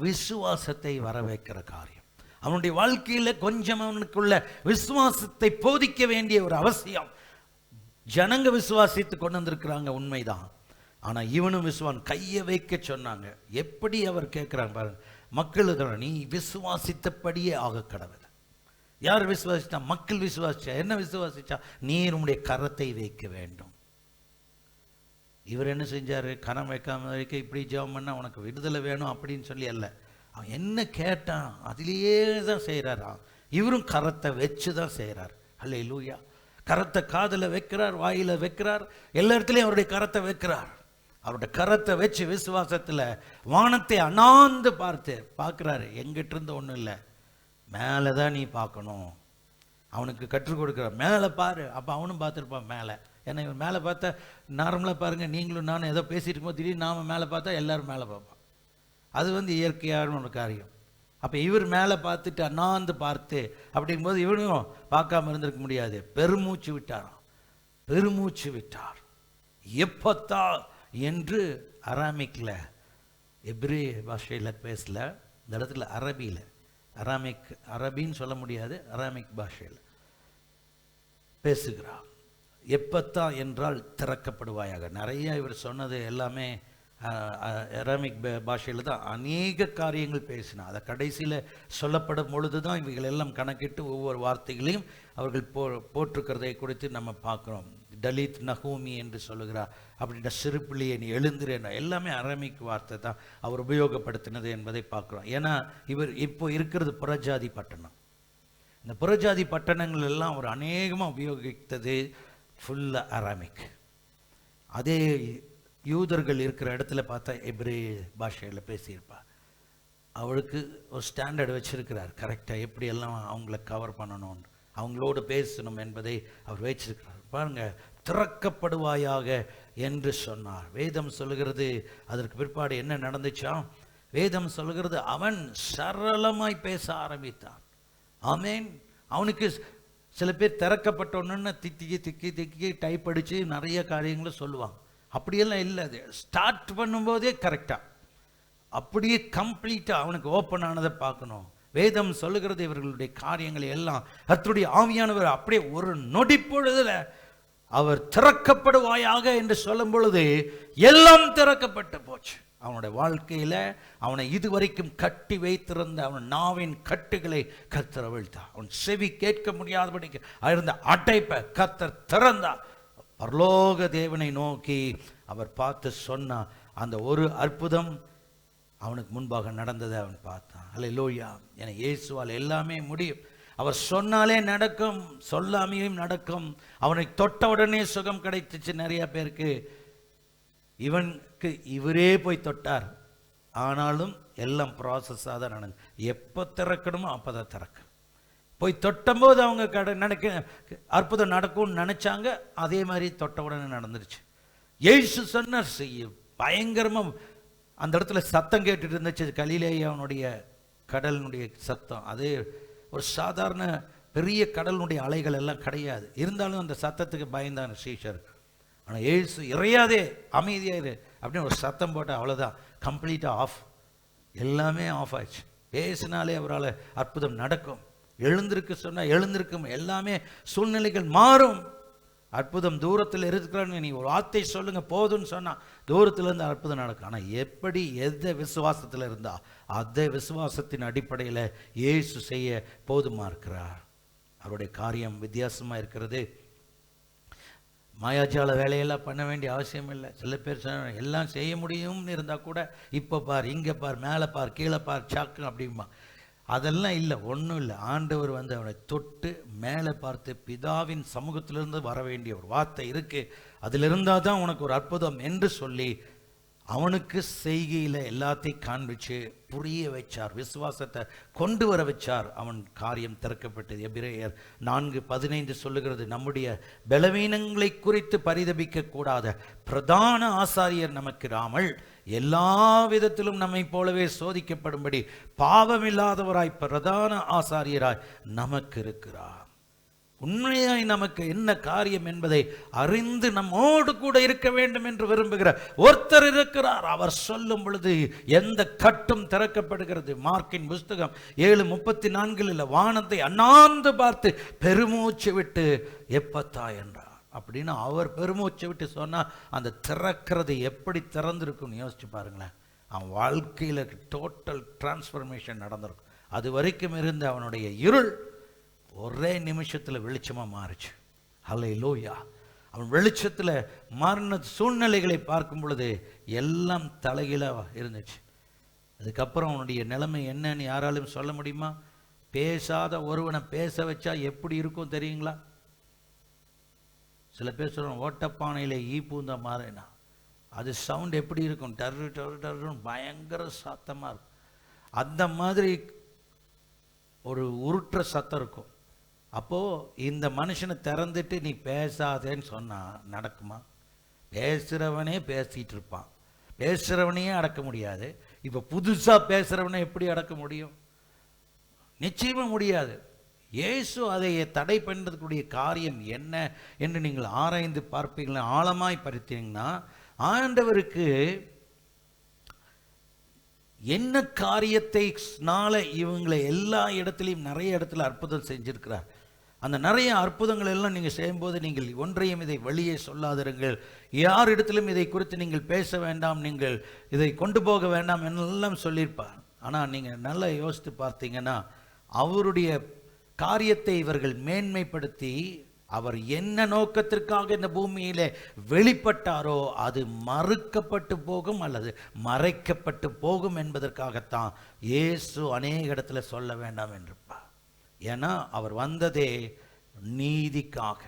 விசுவாசத்தை வர வைக்கிற காரியம். அவனுடைய வாழ்க்கையில் கொஞ்சம் அவனுக்குள்ள விசுவாசத்தை போதிக்க வேண்டிய ஒரு அவசியம். ஜனங்க விசுவாசித்து கொண்டு வந்திருக்கிறாங்க, உண்மைதான். ஆனால் இவனும் கையை வைக்க சொன்னாங்க. எப்படி அவர் கேட்குறாங்க பாருங்க, மக்களுக்கு நீ விசுவாசித்தபடியே ஆக கடவுள். யார் விசுவாசித்தா? மக்கள் விசுவாசிச்சா. என்ன விசுவாசிச்சா? நீர் உம்முடைய கரத்தை வைக்க வேண்டும். இவர் என்ன செஞ்சார்? கரம் வைக்காம வைக்க இப்படி ஜெபம் பண்ணால் உனக்கு விடுதலை வேணும் அப்படின்னு சொல்லி அல்ல, அவன் என்ன கேட்டான் அதிலேயே தான் செய்கிறாராம். இவரும் கரத்தை வச்சு தான் செய்கிறார். அல்லேலூயா. கரத்தை காதில் வைக்கிறார், வாயில் வைக்கிறார், எல்லா இடத்துலையும் அவருடைய கரத்தை வைக்கிறார். அவருடைய கரத்தை வச்சு விசுவாசத்தில் வானத்தை அண்ணாந்து பார்க்குறாரு. எங்கிட்ட இருந்து ஒன்றும் இல்லை, மேலே தான் நீ பார்க்கணும். அவனுக்கு கற்றுக் கொடுக்குறார், மேலே பாரு. அப்போ அவனும் பார்த்துருப்பான் மேலே. ஏன்னா இவன் மேலே பார்த்தா நார்மலாக பாருங்கள், நீங்களும் நானும் ஏதோ பேசிகிட்டு இருக்கும்போது திடீர்னு நாம் மேலே பார்த்தா எல்லோரும் மேலே பார்ப்பான். அது இயற்கையான ஒரு காரியம். அப்போ இவர் மேலே பார்த்துட்டு அண்ணாந்து பார்த்து அப்படிங்கும்போது இவனும் பார்க்காம இருந்திருக்க முடியாது. பெருமூச்சு விட்டாராம். பெருமூச்சு விட்டார். எப்பத்தா என்று அராமிக்கில், எப்ரே பாஷையில் பேசல, இந்த இடத்துல அரபியில், அரபின்னு சொல்ல முடியாது, அராமிக் பாஷையில் பேசுகிறார். எப்பத்தா என்றால் திறக்கப்படுவாயாக. நிறைய இவர் சொன்னது எல்லாமே அராமிக் பாஷையில் தான் அநேக காரியங்கள் பேசினார். அதை கடைசியில் சொல்லப்படும் பொழுது தான் இவைகள் எல்லாம் கணக்கிட்டு ஒவ்வொரு வார்த்தைகளையும் அவர்கள் போட்டிருக்கிறதை குறித்து நம்ம பார்க்குறோம். டலித் நகூமி என்று சொல்லுகிறார். அப்படின்ற சிறுபிள்ளையை நீ எழுந்துறேன், எல்லாமே அராமிக் வார்த்தை தான் அவர் உபயோகப்படுத்தினது என்பதை பார்க்குறோம். ஏன்னா இவர் இப்போ இருக்கிறது புறஜாதி பட்டணம். இந்த புறஜாதி பட்டணங்கள் எல்லாம் அவர் அநேகமாக உபயோகித்தது ஃபுல்லாக அராமிக். அதே யூதர்கள் இருக்கிற இடத்துல பார்த்தா எப்ரே பாஷையில் பேசியிருப்பார். அவளுக்கு ஒரு ஸ்டாண்டர்ட் வச்சிருக்கிறார், கரெக்டாக எப்படியெல்லாம் அவங்கள கவர் பண்ணணும், அவங்களோடு பேசணும் என்பதை அவர் வச்சிருக்கிறார். பாருங்க, திறக்கப்படுவாயாக என்று சொன்னார். வேதம் சொல்லுகிறது. அதற்கு பிற்பாடு என்ன நடந்துச்சா? வேதம் சொல்கிறது அவன் சரளமாய் பேச ஆரம்பித்தான். ஆமேன். அவனுக்கு சில பேர் திறக்கப்பட்டோன்னு திக்கி டைப் அடித்து நிறைய காரியங்களை சொல்லுவாங்க. அப்படியெல்லாம் இல்லை. அது ஸ்டார்ட் பண்ணும்போதே கரெக்டாக அப்படியே கம்ப்ளீட்டாக அவனுக்கு ஓப்பன் ஆனதை பார்க்கணும். வேதம் சொல்லுகிறது இவர்களுடைய காரியங்களை எல்லாம் கர்த்தருடைய ஆவியானவர் அப்படியே ஒரு நொடி பொழுதுல அவர் திறக்கப்படுவாயாக என்று சொல்லும் பொழுது எல்லாம் திறக்கப்பட்டு போச்சு. அவனுடைய வாழ்க்கையில அவனை இதுவரைக்கும் கட்டி வைத்திருந்த அவன் நாவின் கட்டுகளை கர்த்தர் அவிழ்த்தார். அவன் செவி கேட்க முடியாதபடிக்கு இருந்த அடைப்பை கர்த்தர் திறந்தார். பரலோக தேவனை நோக்கி அவர் பார்த்து சொன்னார். அந்த ஒரு அற்புதம் அவனுக்கு முன்பாக நடந்ததை அவன் பார்த்தான். அல்லேலூயா. என இயேசுவால் எல்லாமே முடியும். அவர் சொன்னாலே நடக்கும், சொல்லாமையும் நடக்கும். அவனை தொட்ட உடனே சுகம் கிடைச்சிச்சு. நிறைய பேருக்கு இவனுக்கு இவரே போய் தொட்டார், ஆனாலும் எல்லாம் ப்ராசஸாக தான் நடந்து. எப்போ திறக்கணுமோ அப்போ தான் திறக்க. போய் தொட்டும்போது அவங்க அற்புதம் நடக்கும்னு நினச்சாங்க. அதே மாதிரி தொட்ட உடனே நடந்துருச்சு. இயேசு சொன்னார் செய்ய. பயங்கரமாக அந்த இடத்துல சத்தம் கேட்டுட்டு இருந்துச்சு. கலிலேயாவுடைய கடலினுடைய சத்தம். அது ஒரு சாதாரண பெரிய கடலினுடைய அலைகள் எல்லாம் கிடையாது. இருந்தாலும் அந்த சத்தத்துக்கு பயந்தான சீஷர். ஆனால் ஏசு இறையாதே, அமைதியாயிரு அப்படின்னு ஒரு சத்தம் போட்டால் அவ்வளோதான், கம்ப்ளீட்டாக ஆஃப். எல்லாமே ஆஃப் ஆயிடுச்சு. பேசினாலே அவரால் அற்புதம் நடக்கும். எழுந்திருக்கு சொன்னால் எழுந்திருக்கும். எல்லாமே சூழ்நிலைகள் மாறும். அற்புதம் தூரத்தில் இருக்கிறான்னு நீ ஒரு வார்த்தை சொல்லுங்க போதும்னு சொன்னால் தூரத்தில் இருந்து அற்புதம் நடக்கும். ஆனால் எப்படி எந்த விசுவாசத்தில் இருந்தால் அதே விசுவாசத்தின் அடிப்படையில் இயேசு செய்ய போதுமா இருக்கிறார். அவருடைய காரியம் வித்தியாசமாக இருக்கிறது. மாயாஜால வேலையெல்லாம் பண்ண வேண்டிய அவசியம் இல்லை. சில பேர் சொன்ன எல்லாம் செய்ய முடியும்னு இருந்தால் கூட இப்போ பார், இங்கே பார், மேலே பார், கீழே பார், சாக்கு அப்படிமா. அதெல்லாம் இல்லை, ஒன்றும் இல்லை. ஆண்டவர் அவனை தொட்டு மேலே பார்த்து பிதாவின் சமூகத்திலிருந்து வர வேண்டிய ஒரு வார்த்தை இருக்குது, அதில் இருந்தால் தான் உனக்கு ஒரு அற்புதம் என்று சொல்லி அவனுக்கு செய்கையில் எல்லாத்தையும் காண்பிச்சு புரிய வச்சார். விசுவாசத்தை கொண்டு வர வச்சார். அவன் காரியம் திறக்கப்பட்டது. எபிரேயர் 4:15 சொல்லுகிறது, நம்முடைய பலவீனங்களை குறித்து பரிதபிக்க கூடாத பிரதான ஆசாரியர் நமக்கு இராமல் எல்லா விதத்திலும் நம்மை போலவே சோதிக்கப்படும்படி பாவமில்லாதவராய் பிரதான ஆசாரியராய் நமக்கு இருக்கிறார். உண்மையாய் நமக்கு என்ன காரியம் என்பதை அறிந்து நம்மோடு கூட இருக்க வேண்டும் என்று விரும்புகிற ஒருத்தர் இருக்கிறார். அவர் சொல்லும் பொழுது எந்த கட்டும் திறக்கப்படுகிறது. மார்க்கின் புஸ்தகம் 7:34 வானத்தை அண்ணாந்து பார்த்து பெருமூச்சு விட்டு எப்பத்தா என்றார். அப்படின்னு அவர் பெருமூச்சு விட்டு சொன்னால் அந்த திறக்கிறது எப்படி திறந்திருக்குன்னு யோசிச்சு பாருங்களேன். அவன் வாழ்க்கையில் டோட்டல் டிரான்ஸ்ஃபர்மேஷன் நடந்திருக்கும். அது வரைக்கும் இருந்த அவனுடைய இருள் ஒரே நிமிஷத்தில் வெளிச்சமாக மாறுச்சு. ஹல்லேலூயா. அவன் வெளிச்சத்தில் மாறின சூழ்நிலைகளை பார்க்கும் பொழுது எல்லாம் தலைகீழாக இருந்துச்சு. அதுக்கப்புறம் அவனுடைய நிலைமை என்னன்னு யாராலும் சொல்ல முடியுமா? பேசாத ஒருவனை பேச வச்சா எப்படி இருக்கும் தெரியுங்களா? சில பேர் சொல்லுவாங்க ஓட்டப்பானையில் ஈ பூந்தா மாறினா அது சவுண்ட் எப்படி இருக்கும்? டர்ரு டர்ரு டர்ருன்னு பயங்கர சத்தமாக இருக்கும். அந்த மாதிரி ஒரு உருட்டுற சத்தம் இருக்கும். அப்போது இந்த மனுஷனை திறந்துட்டு நீ பேசாதேன்னு சொன்னால் நடக்குமா? பேசுகிறவனே பேசிகிட்டு இருப்பான். பேசுகிறவனையே அடக்க முடியாது. இப்போ புதுசாக பேசுகிறவனை எப்படி அடக்க முடியும்? நிச்சயமாக முடியாது. இயேசு அதை தடை பண்ணுறதுக்குரிய காரியம் என்ன என்று நீங்கள் ஆராய்ந்து பார்ப்பீங்களா, ஆழமாய் பார்த்தீங்கன்னா ஆண்டவருக்கு என்ன காரியத்தைனால இவங்களை எல்லா இடத்துலையும் நிறைய இடத்துல அற்புதம் செஞ்சிருக்கிறார். அந்த நிறைய அற்புதங்கள் எல்லாம் நீங்கள் செய்யும்போது நீங்கள் ஒன்றையும் இதை வெளியே சொல்லாதிருங்கள். யார் இடத்திலும் இதை குறித்து நீங்கள் பேச வேண்டாம், நீங்கள் இதை கொண்டு போக வேண்டாம் என்னெல்லாம் சொல்லியிருப்பார். ஆனால் நீங்கள் நல்லா யோசித்து பார்த்தீங்கன்னா அவருடைய காரியத்தை இவர்கள் மேன்மைப்படுத்தி அவர் என்ன நோக்கத்திற்காக இந்த பூமியிலே வெளிப்பட்டாரோ அது மறுக்கப்பட்டு போகும் அல்லது மறைக்கப்பட்டு போகும் என்பதற்காகத்தான் இயேசு அநேக இடத்துல சொல்ல வேண்டாம் என்றிருப்பார். ஏன்னா அவர் வந்ததே நீதிக்காக.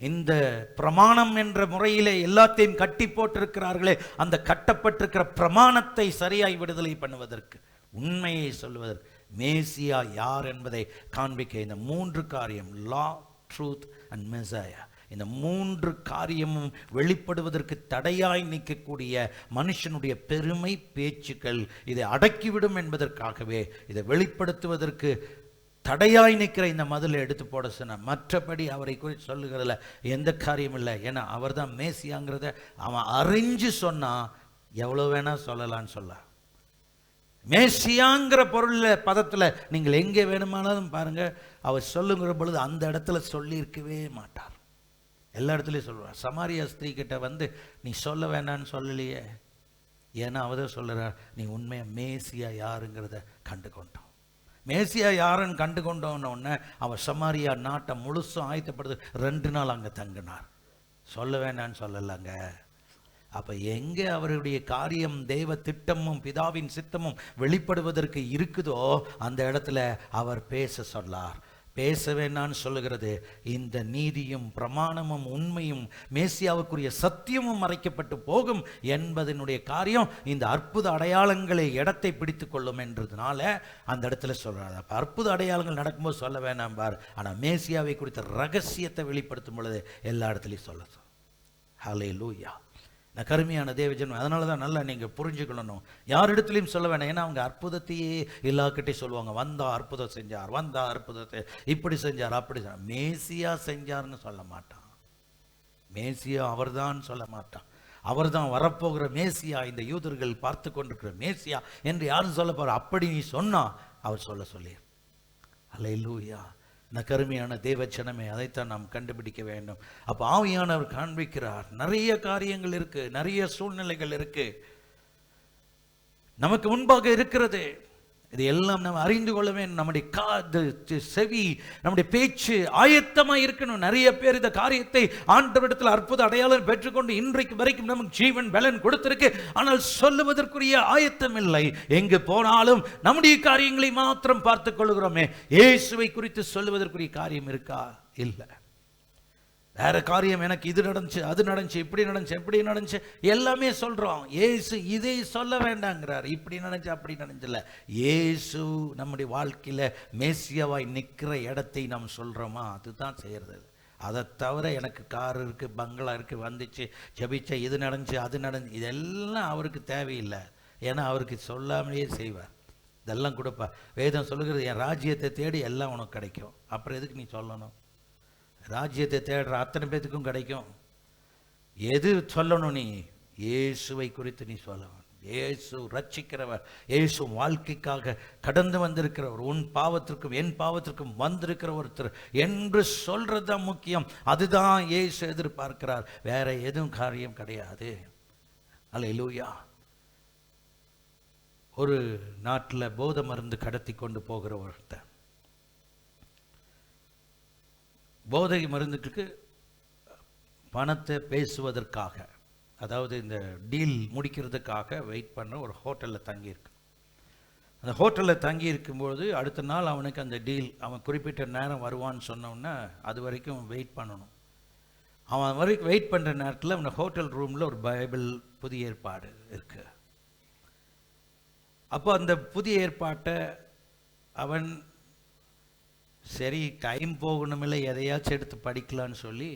இந்த பிரமாணம் என்ற முறையிலே எல்லாத்தையும் கட்டி போட்டிருக்கிறார்களே, அந்த கட்டப்பட்டிருக்கிற பிரமாணத்தை சரியாய் விடுதலை பண்ணுவதற்கு, உண்மையை சொல்வதற்கு, மேசியா யார் என்பதை காண்பிக்க இந்த 3 காரியம், லா, ட்ரூத் அண்ட் மெசாயா, இந்த 3 காரியமும் வெளிப்படுவதற்கு தடையாய் நிற்கக்கூடிய மனுஷனுடைய பெருமை பேச்சுக்கள் இதை அடக்கிவிடும் என்பதற்காகவே இதை வெளிப்படுத்துவதற்கு தடையாய் நிற்கிற இந்த மதிலை எடுத்து போட சொன்ன. மற்றபடி அவரை குறித்து சொல்லுகிறதுல எந்த காரியம் இல்லை. ஏன்னா அவர் தான் மேசியாங்கிறத அவன் அறிஞ்சு சொன்னா எவ்வளோ வேணா சொல்லலான்னு சொல்ல. மேசியாங்கிற பொருளில் பதத்தில் நீங்கள் எங்கே வேணுமானாலும் பாருங்க, அவர் சொல்லுங்கிற பொழுது அந்த இடத்துல சொல்லியிருக்கவே மாட்டார். எல்லா இடத்துலையும் சொல்லுவார். சமாரியா ஸ்திரீ கிட்ட வந்து நீ சொல்ல வேண்டான்னு சொல்லலையே, ஏன்னா அவதான் சொல்லுறார், நீ உண்மையா மேசியா யாருங்கிறத கண்டு கொண்டோம். மேசியா யாருன்னு கண்டு கொண்டோன்னு அவர் சமாரியா நாட்டை முழுசும் ஆயத்தப்படுது 2 நாள் அங்கே தங்கினார். சொல்ல வேண்டான்னு சொல்லலாங்க. அப்ப எங்கே அவருடைய காரியம் தேவ திட்டமும் பிதாவின் சித்தமும் வெளிப்படுவதற்கு இருக்குதோ அந்த இடத்துல அவர் பேச சொன்னார். பேச வேண்டான்னு சொல்லுகிறது இந்த நீதியும் பிரமாணமும் உண்மையும் மேசியாவுக்குரிய சத்தியமும் மறைக்கப்பட்டு போகும் என்பதனுடைய காரியம் இந்த அற்புத அடையாளங்களை இடத்தை பிடித்து கொள்ளும் என்றதுனால அந்த இடத்துல சொல்றாரு. அப்ப அற்புத அடையாளங்கள் நடக்கும்போது சொல்ல வேண்டாம் பார், ஆனா மேசியாவை குறித்த ரகசியத்தை வெளிப்படுத்தும் பொழுது எல்லா இடத்துலையும் சொல்ல. ஹல்லேலூயா. கருமையான தேவஜனம். அதனால தான் நல்லா நீங்கள் புரிஞ்சுக்கணும். யார் இடத்துலையும் சொல்ல வேண்டாம். ஏன்னா அவங்க அற்புதத்தையே எல்லாக்கிட்டே சொல்லுவாங்க. வந்தா அற்புதம் செஞ்சார், வந்தா அற்புதத்தை இப்படி செஞ்சார், அப்படி செஞ்சார். மேசியா செஞ்சார்னு சொல்ல மாட்டான். மேசியா அவர்தான் சொல்ல மாட்டான். அவர் தான் வரப்போகிற மேசியா, இந்த யூதர்கள் பார்த்து கொண்டிருக்கிற மேசியா என்று யாரும் சொல்ல போற. அப்படி நீ சொன்னா அவர் சொல்லி. அல்லேலூயா. கருமையான தேவச்சனமே, அதைத்தான் நாம் கண்டுபிடிக்க வேண்டும். அப்போ ஆவியானவர் காண்பிக்கிறார். நிறைய காரியங்கள் இருக்கு, நிறைய சூழ்நிலைகள் இருக்கு, நமக்கு முன்பாக இருக்கிறது. இது எல்லாம் நம்ம அறிந்து கொள்ள வேண்டும். நம்முடைய காது, செவி, நம்முடைய பேச்சு ஆயத்தமாக இருக்கணும். நிறைய பேர் இந்த காரியத்தை ஆண்டவரிடத்தில் அற்புத அடையாளம் பெற்றுக்கொண்டு இன்றைக்கு வரைக்கும் நமக்கு ஜீவன் பலன் கொடுத்திருக்கு. ஆனால் சொல்லுவதற்குரிய ஆயத்தம் இல்லை. எங்கு போனாலும் நம்முடைய காரியங்களை மாத்திரம் பார்த்துக் கொள்கிறோமே. இயேசுவை குறித்து சொல்லுவதற்குரிய காரியம் இருக்கா? இல்லை. வேற காரியம், எனக்கு இது நடந்துச்சு, அது நடந்துச்சு, இப்படி நடந்துச்சு, எப்படி நடந்துச்சு எல்லாமே சொல்றோம். இயேசு இதை சொல்ல வேண்டாங்கிறார். இப்படி நடந்துச்சு, அப்படி நடந்துச்சுல. இயேசு நம்முடைய வாழ்க்கையில மேசியாவாய் நிற்கிற இடத்தை நாம் சொல்றோமா? அதுதான் செய்யறது. அதை தவிர எனக்கு கார் இருக்கு, பங்களா இருக்கு, வந்துச்சு, ஜெபிச்ச, இது நடந்துச்சு, அது நடந்துச்சு, இதெல்லாம் அவருக்கு தேவையில்லை. ஏன்னா அவருக்கு சொல்லாமலேயே செய்வார். இதெல்லாம் கொடுப்பா. வேதம் சொல்லுகிறது, என் ராஜ்யத்தை தேடி எல்லாம் உனக்கு கிடைக்கும். அப்புறம் எதுக்கு நீ சொல்லணும்? ராஜ்யத்தை தேடுற அத்தனை பேத்துக்கும் கிடைக்கும். எது சொல்லணும்? நீ இயேசுவை குறித்து நீ சொல்லணும். இயேசு ரட்சிக்கிறவர், இயேசு வாழ்க்கைக்காக கடந்து வந்திருக்கிறவர், உன் பாவத்திற்கும் என் பாவத்திற்கும் வந்திருக்கிற ஒருத்தர் என்று சொல்றது தான் முக்கியம். அதுதான் இயேசு எதிர்பார்க்கிறார். வேற எதுவும் காரியம் கிடையாது. அல்லேலூயா. ஒரு நாட்டில் போதை மருந்து கடத்தி கொண்டு போகிற ஒருத்தர், போதை மருந்துக்கு பணத்தை பேசுவதற்காக, அதாவது இந்த டீல் முடிக்கிறதுக்காக வெயிட் பண்ண ஒரு ஹோட்டலில் தங்கியிருக்கு. அந்த ஹோட்டலில் தங்கி இருக்கும்போது அடுத்த நாள் அவனுக்கு அந்த டீல், அவன் குறிப்பிட்ட நேரம் வருவான்னு சொன்னோன்னா அது வரைக்கும் வெயிட் பண்ணணும். அவன் வரைக்கும் வெயிட் பண்ணுற நேரத்தில் அவன் ஹோட்டல் ரூமில் ஒரு பைபிள் புதிய ஏற்பாடு இருக்கு. அப்போ அந்த புதிய ஏற்பாட்டை அவன் சரி டைம் போகணுமில்லை, எதையாச்சும் எடுத்து படிக்கலான்னு சொல்லி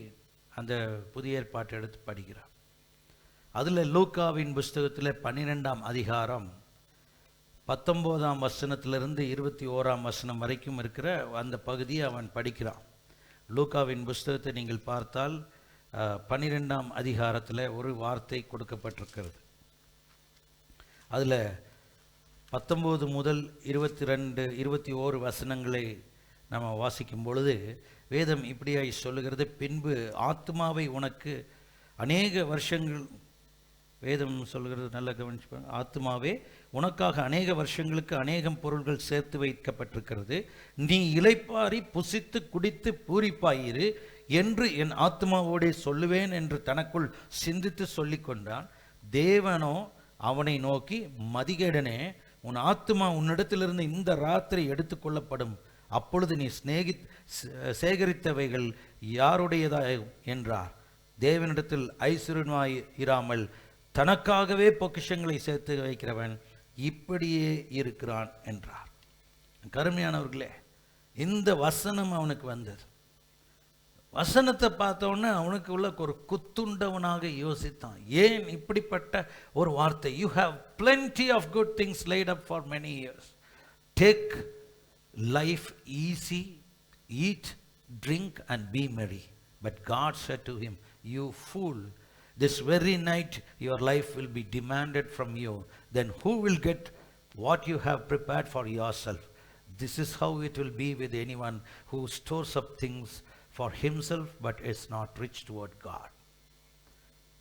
அந்த புதிய ஏற்பாட்டை எடுத்து படிக்கிறான். அதில் லூக்காவின் புஸ்தகத்தில் 12ஆம் அதிகாரம் 19ஆம் வசனத்திலிருந்து 21ஆம் வசனம் வரைக்கும் இருக்கிற அந்த பகுதியை அவன் படிக்கிறான். லூக்காவின் புஸ்தகத்தை நீங்கள் பார்த்தால் 12ஆம் அதிகாரத்தில் ஒரு வார்த்தை கொடுக்கப்பட்டிருக்கிறது. அதில் 19 முதல் 22, 21 வசனங்களை நம்ம வாசிக்கும் பொழுது வேதம் இப்படியாய் சொல்லுகிறது. பின்பு ஆத்மாவை உனக்கு அநேக வருஷங்கள், வேதம் சொல்கிறது நல்லா கவனிச்சு, ஆத்மாவே உனக்காக அநேக வருஷங்களுக்கு அநேகம் பொருள்கள் சேர்த்து வைக்கப்பட்டிருக்கிறது. நீ இளைப்பாரி புசித்து குடித்து பூரிப்பாயிரு என்று என் ஆத்மாவோடே சொல்லுவேன் என்று தனக்குள் சிந்தித்து சொல்லி கொண்டான். தேவனோ அவனை நோக்கி, மதிகேடனே, உன் ஆத்மா உன்னிடத்திலிருந்து இந்த ராத்திரி எடுத்துக்கொள்ளப்படும். அப்பொழுது நீ சேகரித்தவைகள் யாருடையதா என்றார். தேவனிடத்தில் ஐஸ்வர்யமாய் இராமல் தனக்காகவே பொக்கிஷங்களை சேர்த்து வைக்கிறவன் இப்படியே இருக்கிறான் என்றார். கருமையானவர்களே, இந்த வசனம் அவனுக்கு வந்தது. வசனத்தை பார்த்தோன்னே அவனுக்கு உள்ள ஒரு குத்துண்டவனாக யோசித்தான். ஏன் இப்படிப்பட்ட ஒரு வார்த்தை? You have plenty of good things laid up for many years. Take life easy, eat, drink and be merry. But God said to him, you fool, this very night your life will be demanded from you. Then who will get what you have prepared for yourself? This is how it will be with anyone who stores up things for himself but is not rich toward God.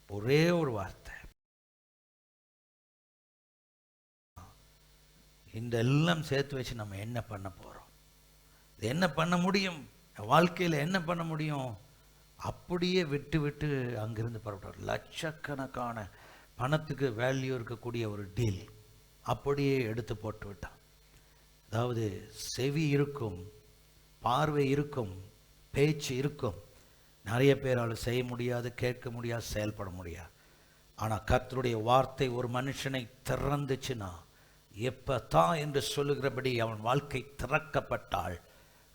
ஒரே ஒரு வார்த்தை. இந்த எல்லாம் சேர்த்து வச்சு நம்ம என்ன பண்ண போறோம்? என்ன பண்ண முடியும்? வாழ்க்கையில் என்ன பண்ண முடியும்? அப்படியே விட்டு விட்டு அங்கிருந்து புறப்பட்டார். லட்சக்கணக்கான பணத்துக்கு வேல்யூ இருக்கக்கூடிய ஒரு டீல் அப்படியே எடுத்து போட்டு விட்டான். அதாவது செவி இருக்கும், பார்வை இருக்கும், பேச்சு இருக்கும். நிறைய பேரால் செய்ய முடியாது, கேட்க முடியாது, செயல்பட முடியாது. ஆனால் கர்த்தருடைய வார்த்தை ஒரு மனுஷனை திறந்துச்சுன்னா, எப்பத்தான் என்று சொல்லுகிறபடி அவன் வாழ்க்கை திறக்கப்பட்டால்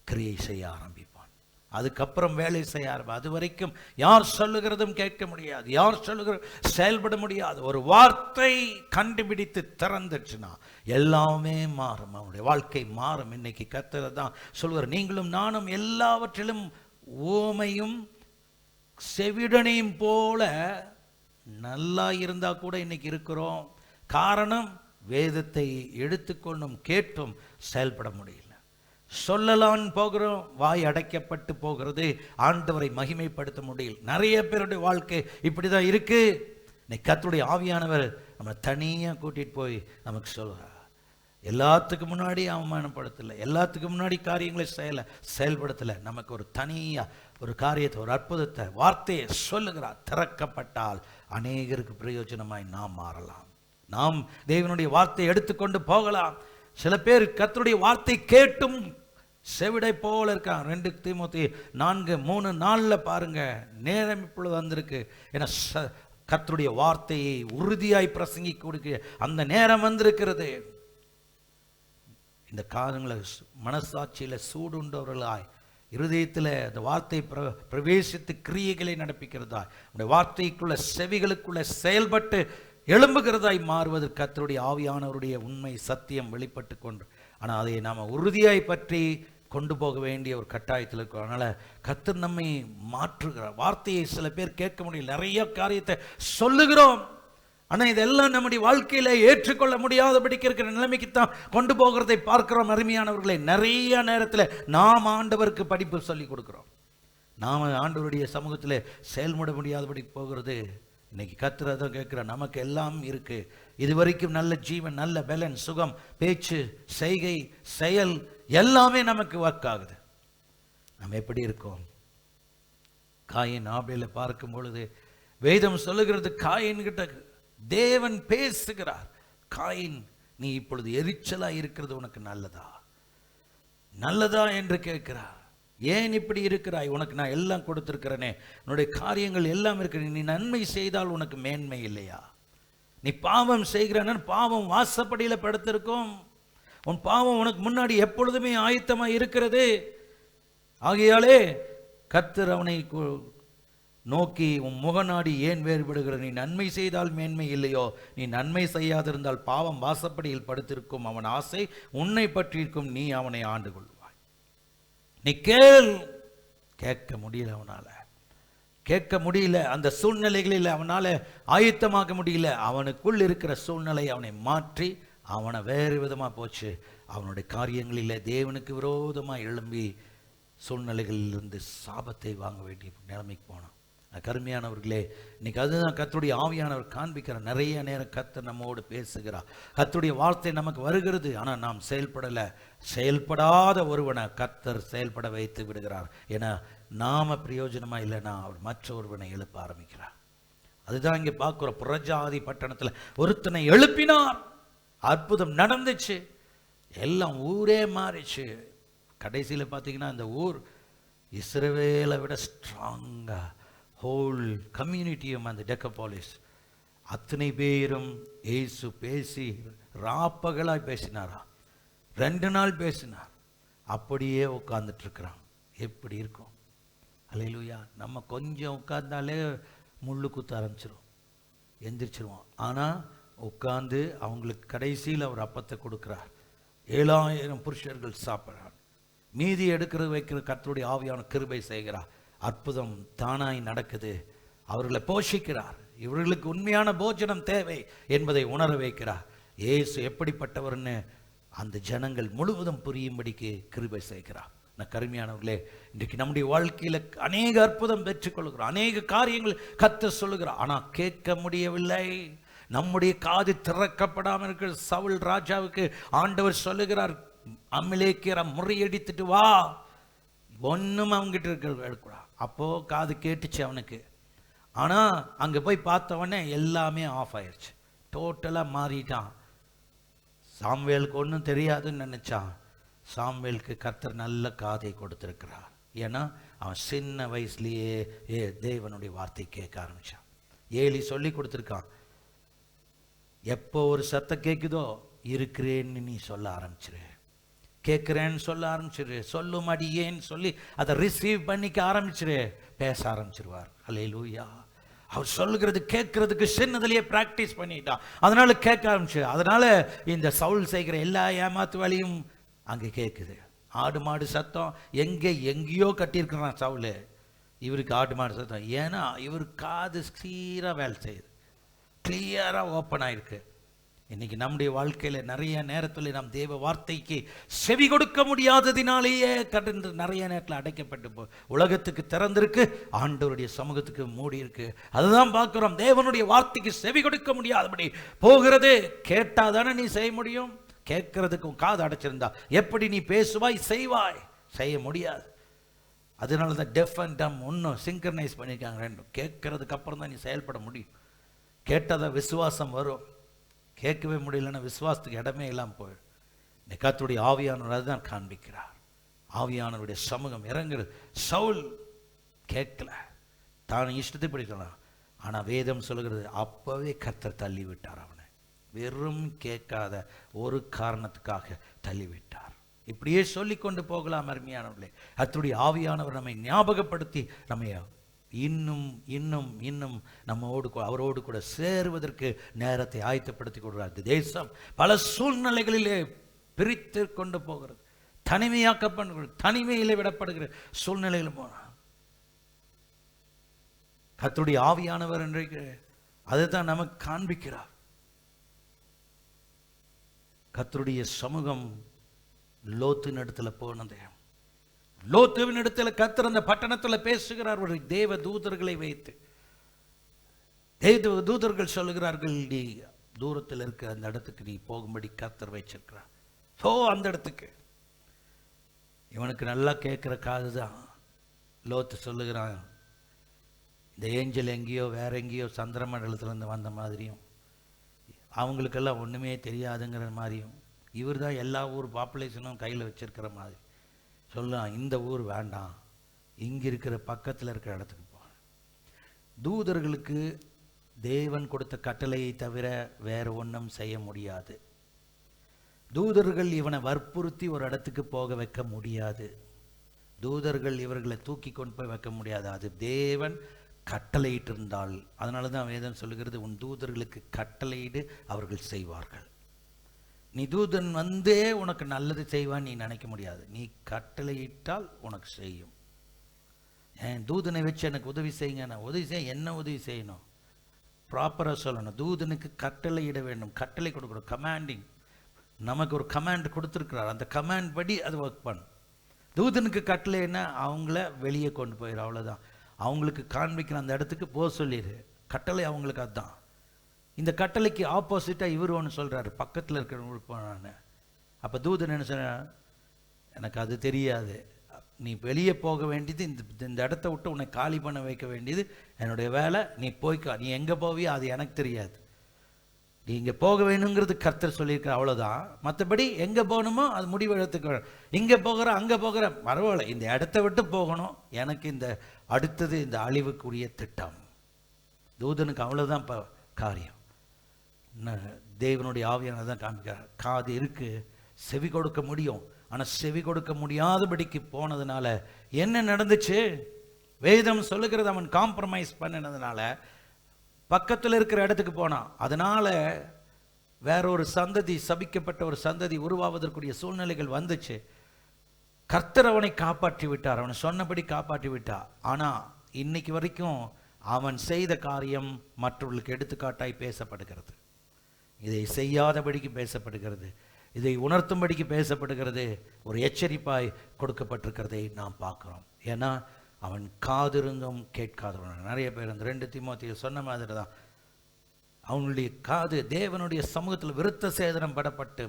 கிரியை செய்ய ஆரம்பிப்பான். அதுக்கப்புறம் வேலை செய்ய ஆரம்பிப்பான். அது வரைக்கும் யார் சொல்லுகிறதும் கேட்க முடியாது, யார் சொல்லுகிற செயல்பட முடியாது. ஒரு வார்த்தை கண்டுபிடித்து திறந்துச்சுன்னா எல்லாமே மாறும், அவனுடைய வாழ்க்கை மாறும். இன்னைக்கு கர்த்தர் தான் சொல்லுவார், நீங்களும் நானும் எல்லாவற்றிலும் ஓமையும் செவிடனையும் போல நல்லா இருந்தா கூட இன்னைக்கு இருக்கிறோம். காரணம், வேதத்தை எடுத்துக்கொண்டும் கேட்டும் செயல்பட முடியல. சொல்லலான் போகிறோம், வாய் அடைக்கப்பட்டு போகிறது, ஆண்டவரை மகிமைப்படுத்த முடியல. நிறைய பேருடைய வாழ்க்கை இப்படிதான் இருக்கு. இன்னைக்கு கர்த்தருடைய ஆவியானவர் நம்ம தனியா கூட்டிட்டு போய் நமக்கு சொல்றார். எல்லாத்துக்கு முன்னாடி அவமானப்படுத்தலை, எல்லாத்துக்கு முன்னாடி காரியங்களை செயல்படுத்தலை. நமக்கு ஒரு தனியா ஒரு காரியத்தை, ஒரு அற்புதத்தை, வார்த்தையை சொல்லுகிறார். திறக்கப்பட்டால் அநேகருக்கு பிரயோஜனமாய் நாம் மாறலாம். நாம் தேவனுடைய வார்த்தையை எடுத்துக்கொண்டு போகலாம். சில பேர் கர்த்தருடைய வார்த்தை கேட்டும் செவிடை போல இருக்காங்க. 2 தீமோத்தேயு 4:3-4 பாருங்க. நேரம் இப்பொழுது வந்திருக்கு. ஏன்னா கர்த்தருடைய வார்த்தையை உறுதியாய் பிரசங்கி கொடுக்க அந்த நேரம் வந்திருக்கிறது. இந்த காலங்களை மனசாட்சியில் சூடுண்டவர்களாய், இருதயத்தில் அந்த வார்த்தை பிரவேசித்து கிரியைகளை நடப்பிக்கிறதாய், அந்த வார்த்தைக்குள்ள செவிகளுக்குள்ள செயல்பட்டு எழும்புகிறதாய் மாறுவது கர்த்தருடைய ஆவியானவருடைய உண்மை சத்தியம் வெளிப்பட்டு கொண்டு. ஆனால் அதை நாம் உறுதியாய் பற்றி கொண்டு போக வேண்டிய ஒரு கட்டாயத்தில் இருக்கும். அதனால் கர்த்தர் நம்மை மாற்றுகிறார். வார்த்தையை சில பேர் கேட்க முடியல, நிறைய காரியத்தை சொல்லுகிறோம், ஆனால் இதெல்லாம் நம்முடைய வாழ்க்கையில ஏற்றுக்கொள்ள முடியாதபடிக்கு இருக்கிற நிலைமைக்கு தான் கொண்டு போகிறதை பார்க்கிறோம். அருமையானவர்களே, நிறைய நேரத்தில் நாம் ஆண்டவருக்கு படிப்பு சொல்லி கொடுக்கிறோம், நாம் ஆண்டவருடைய சமூகத்தில் செயல்பட முடியாதபடி போகிறது. இன்னைக்கு கர்த்தர் தான் கேட்கிற, நமக்கு எல்லாம் இருக்கு, இதுவரைக்கும் நல்ல ஜீவன், நல்ல பலன், சுகம், பேச்சு, செய்கை, செயல் எல்லாமே நமக்கு ஒர்க் ஆகுது. நம்ம எப்படி இருக்கோம்? காயின் ஆபேலை பார்க்கும் பொழுது வேதம் சொல்லுகிறது, காயின் கிட்ட தேவன் பேசுகிறார். காயின், நீ இப்பொழுது எரிச்சலா இருக்கிறது உனக்கு நல்லதா நல்லதா என்று கேட்கிறார். ஏன் இப்படி இருக்கிறாய்? உனக்கு நான் எல்லாம் கொடுத்திருக்கிறேனே, உன்னுடைய காரியங்கள் எல்லாம் இருக்கிற, நீ நன்மை செய்தால் உனக்கு மேன்மை இல்லையா? நீ பாவம் செய்கிறான், பாவம் வாசப்படியில் படுத்திருக்கும். உன் பாவம் உனக்கு முன்னாடி எப்பொழுதுமே ஆயத்தமா இருக்கிறது. ஆகையாலே கர்த்தர் அவனை நோக்கி, உன் முகநாடி ஏன் வேறுபடுகிற? நீ நன்மை செய்தால் மேன்மை இல்லையோ? நீ நன்மை செய்யாதிருந்தால் பாவம் வாசப்படியில் படுத்திருக்கும். அவன் ஆசை உன்னை பற்றி இருக்கும், நீ அவனை ஆண்டு கொள்வாய். நீ கேட்க முடியல, அவனால கேட்க முடியல. அந்த சூழ்நிலைகளில் அவனால ஆயத்தமாக்க முடியல. அவனுக்குள் இருக்கிற சூழ்நிலை அவனை மாற்றி அவனை வேறு விதமா போச்சு. அவனுடைய காரியங்களில் தேவனுக்கு விரோதமாக எழும்பி சூழ்நிலைகளிலிருந்து சாபத்தை வாங்க வேண்டிய நிலைமைக்கு போனான். கருமையானவர்களே, இன்னைக்கு அதுதான் கர்த்தருடைய ஆவியானவர் காண்பிக்கிற. நிறைய நேரம் கர்த்தர் நம்மோடு பேசுகிறார், கர்த்தருடைய வார்த்தை நமக்கு வருகிறது, ஆனால் நாம் செயல்படலை. செயல்படாத ஒருவனை கர்த்தர் செயல்பட வைத்து விடுகிறார். ஏன்னா நாம பிரயோஜனமா இல்லைன்னா அவர் மற்ற ஒருவனை எழுப்ப ஆரம்பிக்கிறார். அதுதான் இங்கே பார்க்கிறோம். புறஜாதி பட்டணத்தில் ஒருத்தனை எழுப்பினார், அற்புதம் நடந்துச்சு, எல்லாம் ஊரே மாறிச்சு. கடைசியில் பார்த்தீங்கன்னா இந்த ஊர் இஸ்ரவேலை விட ஸ்ட்ராங்கா ஹோல் கம்யூனிட்டியும் அந்த டெக்கபாலிஸ் அத்தனை பேரும் இயேசு பேசி ராப்பகலாய் பேசினாரா. 2 நாள் பேசினார். அப்படியே உட்கார்ந்துட்டு இருக்கிறான். எப்படி இருக்கும்? அல்லேலூயா. நம்ம கொஞ்சம் உட்கார்ந்தாலே முள்ளு குத்த ஆரம்பிச்சிடும், எந்திரிச்சிருவோம். ஆனால் உட்கார்ந்து அவங்களுக்கு கடைசியில் அவர் அப்பத்தை கொடுக்குறார். 7000 புருஷர்கள் சாப்பிட்றார். மீதி எடுக்கிறது வைக்கிற கர்த்தருடைய ஆவியான கிருபை செய்கிறார். அற்புதம் தானாய் நடக்குது. அவர்களை போஷிக்கிறார். இவர்களுக்கு உண்மையான போஜனம் தேவை என்பதை உணர வைக்கிறார். இயேசு எப்படிப்பட்டவர்னு அந்த ஜனங்கள் முழுவதும் புரியும்படிக்கு கிருபை செய்கிறார். நான் கருமையானவர்களே, இன்றைக்கு நம்முடைய வாழ்க்கையில் அநேக அற்புதம் பெற்றுக்கொள்கிறோம், அநேக காரியங்கள் கர்த்தர் சொல்லுகிறார். ஆனால் கேட்க முடியவில்லை. நம்முடைய காது திறக்கப்படாமல் இருக்கிற சவுல் ராஜாவுக்கு ஆண்டவர் சொல்லுகிறார், அமலேக்கியரை முறியடித்துட்டு வா. ஒன்றும் அவங்ககிட்ட இருக்கிற அப்போ காது கேட்டுச்சு அவனுக்கு. ஆனால் அங்கே போய் பார்த்தவொடனே எல்லாமே ஆஃப் ஆயிடுச்சு, டோட்டலாக மாறிட்டான். சாமுவேலுக்கு ஒன்றும் தெரியாதுன்னு நினச்சான். சாமுவேலுக்கு கர்த்தர் நல்ல காதை கொடுத்துருக்கிறார். ஏன்னா அவன் சின்ன வயசுலேயே தேவனுடைய வார்த்தை கேட்க ஆரம்பித்தான். ஏலி சொல்லி கொடுத்துருக்கான், எப்போ ஒரு சத்தம் கேட்குதோ இருக்கிறேன்னு நீ சொல்ல ஆரம்பிச்சிரு, கேட்குறேன்னு சொல்ல ஆரம்பிச்சிரு, சொல்லும் அடியேன்னு சொல்லி அதை ரிசீவ் பண்ணிக்க ஆரம்பிச்சிரு, பேச ஆரம்பிச்சிருவார். அல்லேலூயா. அவர் சொல்லுகிறது கேட்கறதுக்கு சின்னதுலேயே ப்ராக்டிஸ் பண்ணிட்டான். அதனால கேட்க ஆரம்பிச்சு. அதனால இந்த சவுல் செய்கிற எல்லா ஏமாத்து வேலையும் அங்கே கேட்குது. ஆடு மாடு சத்தம் எங்கேயோ கட்டியிருக்கிறான் சவுல். இவருக்கு ஆடு மாடு சத்தம், ஏன்னா இவர் காது சீராக வேலை செய்யுது, கிளியராக ஓப்பன் ஆயிருக்கு. இன்னைக்கு நம்முடைய வாழ்க்கையில் நிறைய நேரத்தில் நாம் தேவ வார்த்தைக்கு செவி கொடுக்க முடியாததினாலேயே கடந்து நிறைய நேரத்தில் அடைக்கப்பட்டு உலகத்துக்கு திறந்திருக்கு, ஆண்டவருடைய சமூகத்துக்கு மூடி இருக்கு. அதுதான் பார்க்கிறோம். தேவனுடைய வார்த்தைக்கு செவி கொடுக்க முடியாதபடி போகிறது. கேட்டாதானே நீ செய்ய முடியும். கேட்கறதுக்கும் காது அடைச்சிருந்தா எப்படி நீ பேசுவாய் செய்வாய்? செய்ய முடியாது. அதனால தான் டெஃப் அண்ட் டம் ஒன்றும் சிங்க்ரனைஸ் பண்ணியிருக்காங்க ரெண்டும். கேட்கறதுக்கு அப்புறம் தான் நீ செயல்பட முடியும். கேட்டாதான் விசுவாசம் வரும். கேட்கவே முடியலன்னா விசுவாசத்துக்கு இடமே இல்லாமல் போயிடும். இந்த கர்த்தருடைய ஆவியானவர் அதுதான் காண்பிக்கிறார். ஆவியானவருடைய சமூகம் இறங்குறது. சவுல் கேட்கல, தான் இஷ்டத்தை படிக்கலாம். ஆனால் வேதம் சொல்லுகிறது அப்பவே கர்த்தர் தள்ளி விட்டார் அவனை. வெறும் கேட்காத ஒரு காரணத்துக்காக தள்ளிவிட்டார். இப்படியே சொல்லி கொண்டு போகலாம் அருமையானவர்களே. கர்த்தருடைய ஆவியானவர் நம்மை ஞாபகப்படுத்தி நம்மை இன்னும் இன்னும் இன்னும் நம்மோடு அவரோடு கூட சேருவதற்கு நேரத்தை ஆயத்தப்படுத்தி கொடுக்கிறார். தேசம் பல சூழ்நிலைகளிலே பிரித்து கொண்டு போகிறது, தனிமையாக்கப்படுகிறது, தனிமையிலே விடப்படுகிற சூழ்நிலையில் போனார். கர்த்தருடைய ஆவியானவர் இன்றைக்கு அதுதான் நமக்கு காண்பிக்கிறார். கர்த்தருடைய சமூகம் லோத்தின் இடத்துல போனது. லோத்துவின் இடத்துல கர்த்தர் அந்த பட்டணத்தில் பேசுகிறார். ஒரு தேவ தூதர்களை வைத்து தேவ தூதர்கள் சொல்லுகிறார்கள், நீ தூரத்தில் இருக்க அந்த இடத்துக்கு நீ போகும்படி கர்த்தர் வச்சிருக்கிறார். ஸோ அந்த இடத்துக்கு இவனுக்கு நல்லா கேட்குற காது தான். லோத்து சொல்லுகிறான், இந்த ஏஞ்சல் எங்கேயோ வேற எங்கேயோ சந்திரமண்டலத்திலேருந்து வந்த மாதிரியும் அவங்களுக்கெல்லாம் ஒன்றுமே தெரியாதுங்கிற மாதிரியும் இவர் தான் எல்லா ஊர் பாப்புலேஷனும் கையில் வச்சிருக்கிற மாதிரி சொல்லலாம். இந்த ஊர் வேண்டாம், இங்கே இருக்கிற பக்கத்தில் இருக்கிற இடத்துக்கு போகிறேன். தூதர்களுக்கு தேவன் கொடுத்த கட்டளையை தவிர வேற ஒன்றும் செய்ய முடியாது. தூதர்கள் இவனை வற்புறுத்தி ஒரு இடத்துக்கு போக வைக்க முடியாது. தூதர்கள் இவர்களை தூக்கி கொண்டு போய் வைக்க முடியாது. அது தேவன் கட்டளையிட்டு இருந்தால். அதனால தான் வேதம் சொல்லுகிறது, உன் தூதர்களுக்கு கட்டளையிடு அவர்கள் செய்வார்கள். நீ தூதன் வந்தே உனக்கு நல்லது செய்வான்னு நீ நினைக்க முடியாது. நீ கட்டளையிட்டால் உனக்கு செய்யும். என் தூதனை வச்சு எனக்கு உதவி செய்யுங்க. நான் உதவி செய்ய என்ன உதவி செய்யணும் ப்ராப்பராக சொல்லணும். தூதனுக்கு கட்டளையிட வேண்டும், கட்டளை கொடுக்கணும், கமாண்டிங். நமக்கு ஒரு கமாண்ட் கொடுத்துருக்கிறார், அந்த கமாண்ட் படி அது ஒர்க் பண்ணும். தூதனுக்கு கட்டளை என்ன, அவங்கள வெளியே கொண்டு போயிடும், அவ்வளோதான். அவங்களுக்கு காண்பிக்கிற அந்த இடத்துக்கு போக சொல்லிடு. கட்டளை அவங்களுக்கு அதுதான். இந்த கட்டளைக்கு ஆப்போசிட்டாக இவர் ஒன்று சொல்கிறாரு, பக்கத்தில் இருக்கிறவங்களுக்கு போனான்னு. அப்போ தூதன் என்ன சொன்ன, எனக்கு அது தெரியாது, நீ வெளியே போக வேண்டியது இந்த இடத்த விட்டு உன்னை காலி பண்ண வைக்க வேண்டியது என்னுடைய வேலை. நீ போய்க்கா, நீ எங்கே போவியோ அது எனக்கு தெரியாது. நீ இங்கே போக வேணுங்கிறது கர்த்தர் சொல்லியிருக்கிற, அவ்வளோதான். மற்றபடி எங்கே போகணுமோ அது முடிவு எடுத்துக்க. இங்கே போகிற அங்கே போகிற பரவாயில்ல, இந்த இடத்த விட்டு போகணும், எனக்கு இந்த அடுத்தது இந்த அழிவுக்குரிய திட்டம். தூதனுக்கு அவ்வளோதான் இப்போ காரியம். தேவனுடைய ஆவியானவர் தான் காமிக்கிறார். காது இருக்கு, செவி கொடுக்க முடியும். ஆனால் செவி கொடுக்க முடியாதபடிக்கு போனதுனால என்ன நடந்துச்சு? வேதம் சொல்லுகிறது அவன் காம்ப்ரமைஸ் பண்ணினதுனால பக்கத்தில் இருக்கிற இடத்துக்கு போனான். அதனால வேற ஒரு சந்ததி, சபிக்கப்பட்ட ஒரு சந்ததி உருவாவதற்குரிய சூழ்நிலைகள் வந்துச்சு. கர்த்தர் அவனை காப்பாற்றி விட்டார், அவனை சொன்னபடி காப்பாற்றி விட்டார். ஆனா இன்னைக்கு வரைக்கும் அவன் செய்த காரியம் மற்றவர்களுக்கு எடுத்துக்காட்டாய் பேசப்படுகிறது. இதை செய்யாதபடிக்கு பேசப்படுகிறது, இதை உணர்த்தும்படிக்கு பேசப்படுகிறது, ஒரு எச்சரிப்பாய் கொடுக்கப்பட்டிருக்கிறதை நாம் பார்க்கிறோம். ஏன்னா அவன் காதிருந்தும் கேட்காதவன். நிறைய பேர் அந்த 2 தீமோத்தேயு சொன்ன மாதிரி தான், அவனுடைய காது தேவனுடைய சமூகத்தில் விருத்த சேதனம் படப்பட்டு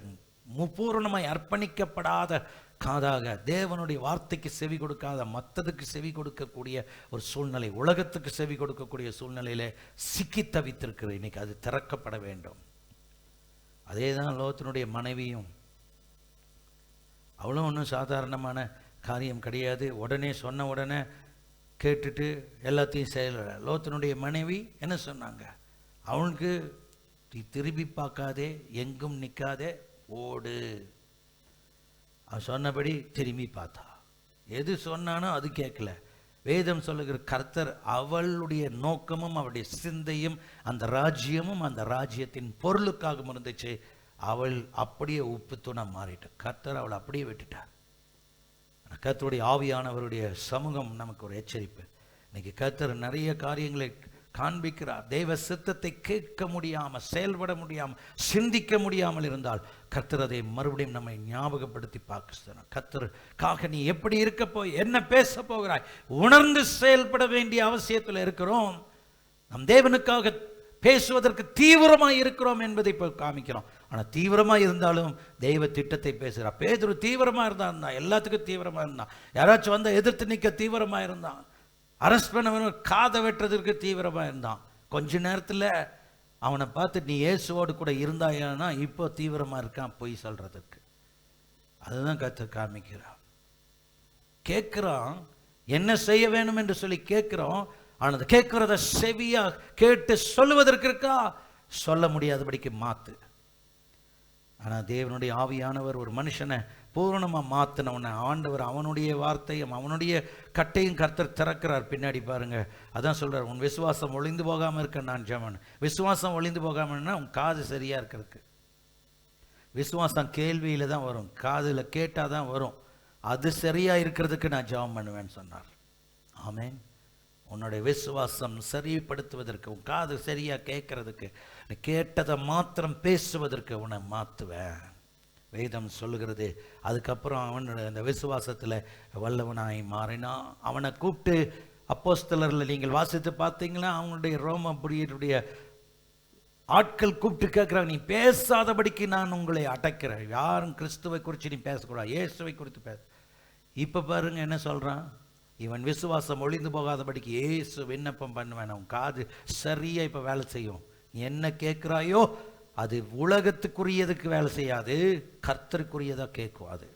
பூரணமாய் அர்ப்பணிக்கப்படாத காதாக, தேவனுடைய வார்த்தைக்கு செவி கொடுக்காத மற்றதுக்கு செவி கொடுக்கக்கூடிய ஒரு சூழ்நிலை, உலகத்துக்கு செவி கொடுக்கக்கூடிய சூழ்நிலையில சிக்கி தவித்திருக்கிற. இன்னைக்கு அது திறக்கப்பட வேண்டும். அதே தான் லோத்தினுடைய மனைவியும். அவளும் ஒன்றும் சாதாரணமான காரியம் கிடையாது. உடனே சொன்ன உடனே கேட்டுட்டு எல்லாத்தையும் செய்யல. லோத்தினுடைய மனைவி என்ன சொன்னாங்க? அவனுக்கு திரும்பி பார்க்காதே, எங்கும் நிற்காதே, ஓடு. அவன் சொன்னபடி திரும்பி பார்த்தா. எது சொன்னானோ அது கேட்கல. வேதம் சொல்லுகிற கர்த்தர் அவளுடைய நோக்கமும் அவளுடைய சிந்தையும் அந்த ராஜ்யமும் அந்த ராஜ்யத்தின் பொருளுக்காக இருந்துச்சு. அவள் அப்படியே உப்பு தூணா மாறிட்ட. கர்த்தர் அவளை அப்படியே விட்டுட்டார். கர்த்தருடைய ஆவியானவருடைய சமூகம் நமக்கு ஒரு எச்சரிப்பு. இன்னைக்கு கர்த்தர் நிறைய காரியங்களை காண்பிக்கிறார். தெய்வ சித்தத்தை கேட்க முடியாமல், செயல்பட முடியாமல், சிந்திக்க முடியாமல் இருந்தால் கர்த்தர் அதை மறுபடியும் நம்மை ஞாபகப்படுத்தி பார்க்க. கர்த்தருக்காக நீ எப்படி இருக்க போய், என்ன பேச போகிறாய், உணர்ந்து செயல்பட வேண்டிய அவசியத்தில் இருக்கிறோம். நம் தேவனுக்காக பேசுவதற்கு தீவிரமாக இருக்கிறோம் என்பதை இப்போ காமிக்கிறோம். ஆனால் தீவிரமாக இருந்தாலும் தெய்வ திட்டத்தை பேசுகிறார். பேதுரு தீவிரமாக இருந்தான், எல்லாத்துக்கும் தீவிரமாக இருந்தான். யாராச்சும் வந்து எதிர்த்து நிற்க தீவிரமாக இருந்தான். அரெஸ்ட் பண்ணவன் காதை வெட்டுறதுக்கு தீவிரமாக இருந்தான். கொஞ்ச நேரத்தில் அவனை பார்த்து நீ இயேசுவோடு கூட இருந்தாயானா இப்போ தீவிரமாக இருக்கான் பொய் சொல்றதுக்கு. அதுதான் கர்த்தர் காமிக்கிறான். கேட்குறான், என்ன செய்ய வேணும் என்று சொல்லி கேட்குறோம். ஆனால் கேட்கிறத செவியா கேட்டு சொல்லுவதற்கு இருக்கா, சொல்ல முடியாதபடிக்கு மாத்து. ஆனால் தேவனுடைய ஆவியானவர் ஒரு மனுஷனை பூரணமாக மாற்றினவனை ஆண்டவர் அவனுடைய வார்த்தையும் அவனுடைய கட்டையும் கர்த்தர் திறக்கிறார். பின்னாடி பாருங்க, அதான் சொல்றார், உன் விசுவாசம் ஒளிந்து போகாமல் இருக்க நான் ஜெபம். விசுவாசம் ஒளிந்து போகாமல்னா உன் காது சரியா இருக்கிறதுக்கு. விசுவாசம் கேள்வியில தான் வரும், காதுல கேட்டாதான் வரும். அது சரியா இருக்கிறதுக்கு நான் ஜெபம் பண்ணுவேன்னு சொன்னார். ஆமென். உன்னுடைய விசுவாசம் சரிப்படுத்துவதற்கு, உன் காது சரியா கேட்கறதுக்கு, கேட்டதை மாத்திரம் பேசுவதற்கு உன்னை மாற்றுவேன். வேதம் சொல்லுகிறது. அதுக்கப்புறம் அவன் அந்த விசுவாசத்தில் வல்லவனாய் மாறினான். அவனை கூப்பிட்டு அப்போஸ்தலரில் நீங்கள் வாசித்து பார்த்தீங்களா, அவனுடைய ரோமபுரியருடைய ஆட்கள் கூப்பிட்டு கேட்குறாங்க, நீ பேசாதபடிக்கு நான் உங்களை அடைக்கிறேன். யாரும் கிறிஸ்துவை குறித்து நீ பேசக்கூடாது, இயேசுவை குறித்து பேச. இப்போ பாருங்க என்ன சொல்கிறான், இவன் விசுவாசம் ஒளிந்து போகாதபடிக்கு இயேசு விண்ணப்பம் பண்ணுவேன். அவன் காது சரியா இப்போ வேலை செய்யும். என்ன கேட்குறாயோ அது உலகத்துக்குரியதுக்கு வேலை செய்யாது, கர்த்தருக்குரியதாக கேட்கும். அது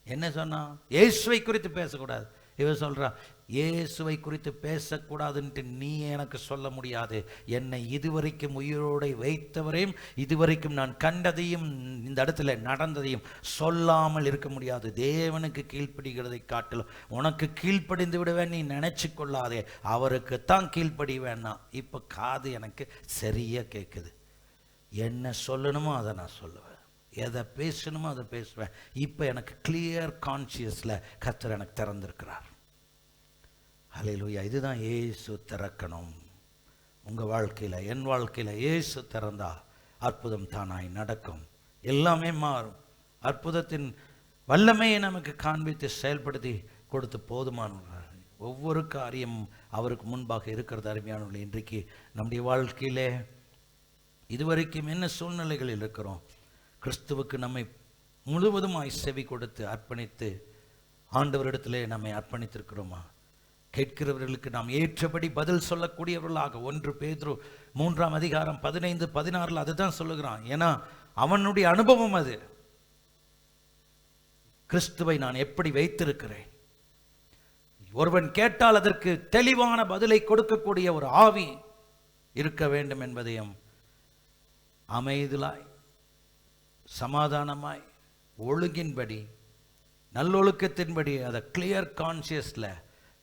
என்ன சொன்னா, இயேசுவை குறித்து பேசக்கூடாது. இவன் சொல்றான், இயேசுவை குறித்து பேசக்கூடாதுன்ட்டு நீ எனக்கு சொல்ல முடியாது. என்னை இதுவரைக்கும் உயிரோடு வைத்தவரையும் இதுவரைக்கும் நான் கண்டதையும் இந்த இடத்துல நடந்ததையும் சொல்லாமல் இருக்க முடியாது. தேவனுக்கு கீழ்ப்படுகிறதை காட்டிலும் உனக்கு கீழ்ப்படிந்து விடுவேன் நீ நினைச்சு கொள்ளாதே, அவருக்குத்தான் கீழ்ப்படிவேன்னா. இப்போ காது எனக்கு சரியா கேட்குது. என்ன சொல்லணுமோ அதை நான் சொல்லுவேன், எதை பேசணுமோ அதை பேசுவேன். இப்போ எனக்கு கிளியர் கான்சியஸில் கர்த்தர் எனக்கு திறந்திருக்கிறார். ஹல்லேலூயா. இதுதான் இயேசு திறக்கணும். உங்கள் வாழ்க்கையில், என் வாழ்க்கையில் இயேசு திறந்தா அற்புதம் தானாய் நடக்கும், எல்லாமே மாறும். அற்புதத்தின் வல்லமையை நமக்கு காண்பித்து செயல்படுத்தி கொடுத்து போதுமானவர். ஒவ்வொரு காரியமும் அவருக்கு முன்பாக இருக்கிறது. அருமையானவர்களே, இன்றைக்கு நம்முடைய வாழ்க்கையிலே இதுவரைக்கும் என்ன சூழ்நிலைகளில் இருக்கிறோம், கிறிஸ்துவுக்கு நம்மை முழுவதுமாய் செவி கொடுத்து அர்ப்பணித்து ஆண்டவரிடத்திலே நம்மை அர்ப்பணித்திருக்கிறோமா? கேட்கிறவர்களுக்கு நாம் ஏற்றபடி பதில் சொல்லக்கூடியவர்களாக. 1 பேதுரு 3ஆம் அதிகாரம் 15-16 அதுதான் சொல்லுகிறான். ஏன்னா அவனுடைய அனுபவம் அது. கிறிஸ்துவை நான் எப்படி வைத்திருக்கிறேன், ஒருவன் கேட்டால் அதற்கு தெளிவான பதிலை கொடுக்கக்கூடிய ஒரு ஆவி இருக்க வேண்டும் என்பதையும், அமைதியாய் சமாதானமாய் ஒழுங்கின்படி நல்லொழுக்கத்தின்படி அதை கிளியர் கான்சியஸில்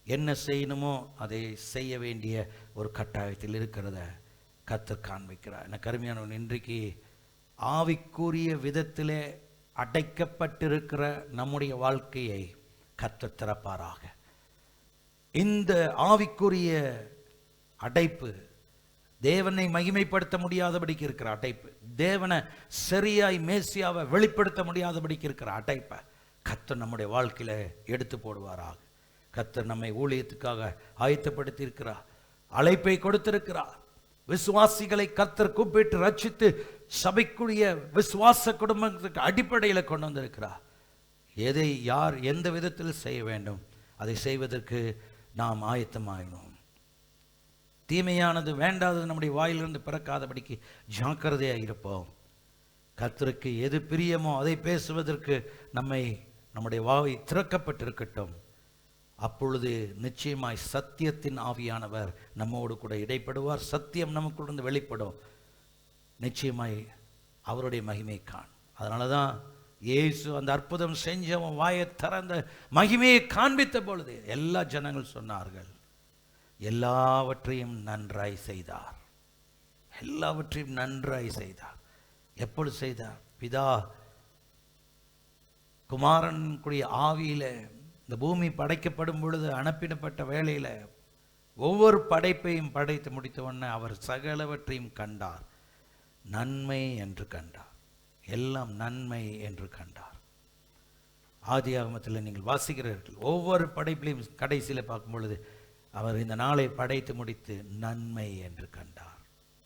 என்ன செய்யணுமோ அதை செய்ய வேண்டிய ஒரு கட்டாயத்தில் இருக்கிறத கர்த்தர் காண்பிக்கிறார். எனக்கு அருமையானவன், இன்றைக்கு ஆவிக்குரிய விதத்திலே அடைக்கப்பட்டிருக்கிற நம்முடைய வாழ்க்கையை கர்த்தர் திறப்பாராக. இந்த ஆவிக்குரிய அடைப்பு தேவனை மகிமைப்படுத்த முடியாதபடிக்கு இருக்கிற அடைப்பு, தேவனை சரியாய் மேசியாவை வெளிப்படுத்த முடியாதபடிக்கு இருக்கிற அடைப்பை கர்த்தர் நம்முடைய வாழ்க்கையில எடுத்து போடுவாராக. கர்த்தர் நம்மை ஊழியத்துக்காக ஆயத்தப்படுத்தி இருக்கிறார், அழைப்பை கொடுத்திருக்கிறார். விசுவாசிகளை கர்த்தர் கூப்பிட்டு ரட்சித்து சபைக்குரிய விசுவாச குடும்பத்துக்கு அடிப்படையில் கொண்டு வந்திருக்கிறார். எதை யார் எந்த விதத்தில் செய்ய வேண்டும் அதை செய்வதற்கு நாம் ஆயத்தமாகணும். தீமையானது வேண்டாதது நம்முடைய வாயிலிருந்து பிறக்காதபடிக்கு ஜாக்கிரதையாக இருப்போம். கர்த்தருக்கு எது பிரியமோ அதை பேசுவதற்கு நம்முடைய வாய் திறக்கப்பட்டிருக்கட்டும். அப்பொழுது நிச்சயமாய் சத்தியத்தின் ஆவியானவர் நம்மோடு கூட இடைப்படுவார். சத்தியம் நமக்குள்ள வெளிப்படும். நிச்சயமாய் அவருடைய மகிமை காண். அதனால தான் இயேசு அந்த அற்புதம் செஞ்சவன் வாயை திறந்த மகிமையை காண்பித்த பொழுது எல்லா ஜனங்கள் சொன்னார்கள், எல்லாவற்றையும் நன்றாய் செய்தார். எல்லாவற்றையும் நன்றாய் செய்தார். எப்பொழுது செய்தார்? பிதா குமாரனுடைய ஆவியில இந்த பூமி படைக்கப்படும் பொழுது அனுப்பிடப்பட்ட வேளையில ஒவ்வொரு படைப்பையும் படைத்து முடித்த உடனே அவர் சகலவற்றையும் கண்டார், நன்மை என்று கண்டார். எல்லாம் நன்மை என்று கண்டார். ஆதியாகமத்தில் நீங்கள் வாசிக்கிறீர்கள், ஒவ்வொரு படைப்பிலையும் கடைசியில் பார்க்கும் பொழுது அவர் இந்த நாளை படைத்து முடித்து நன்மை என்று கண்டார்.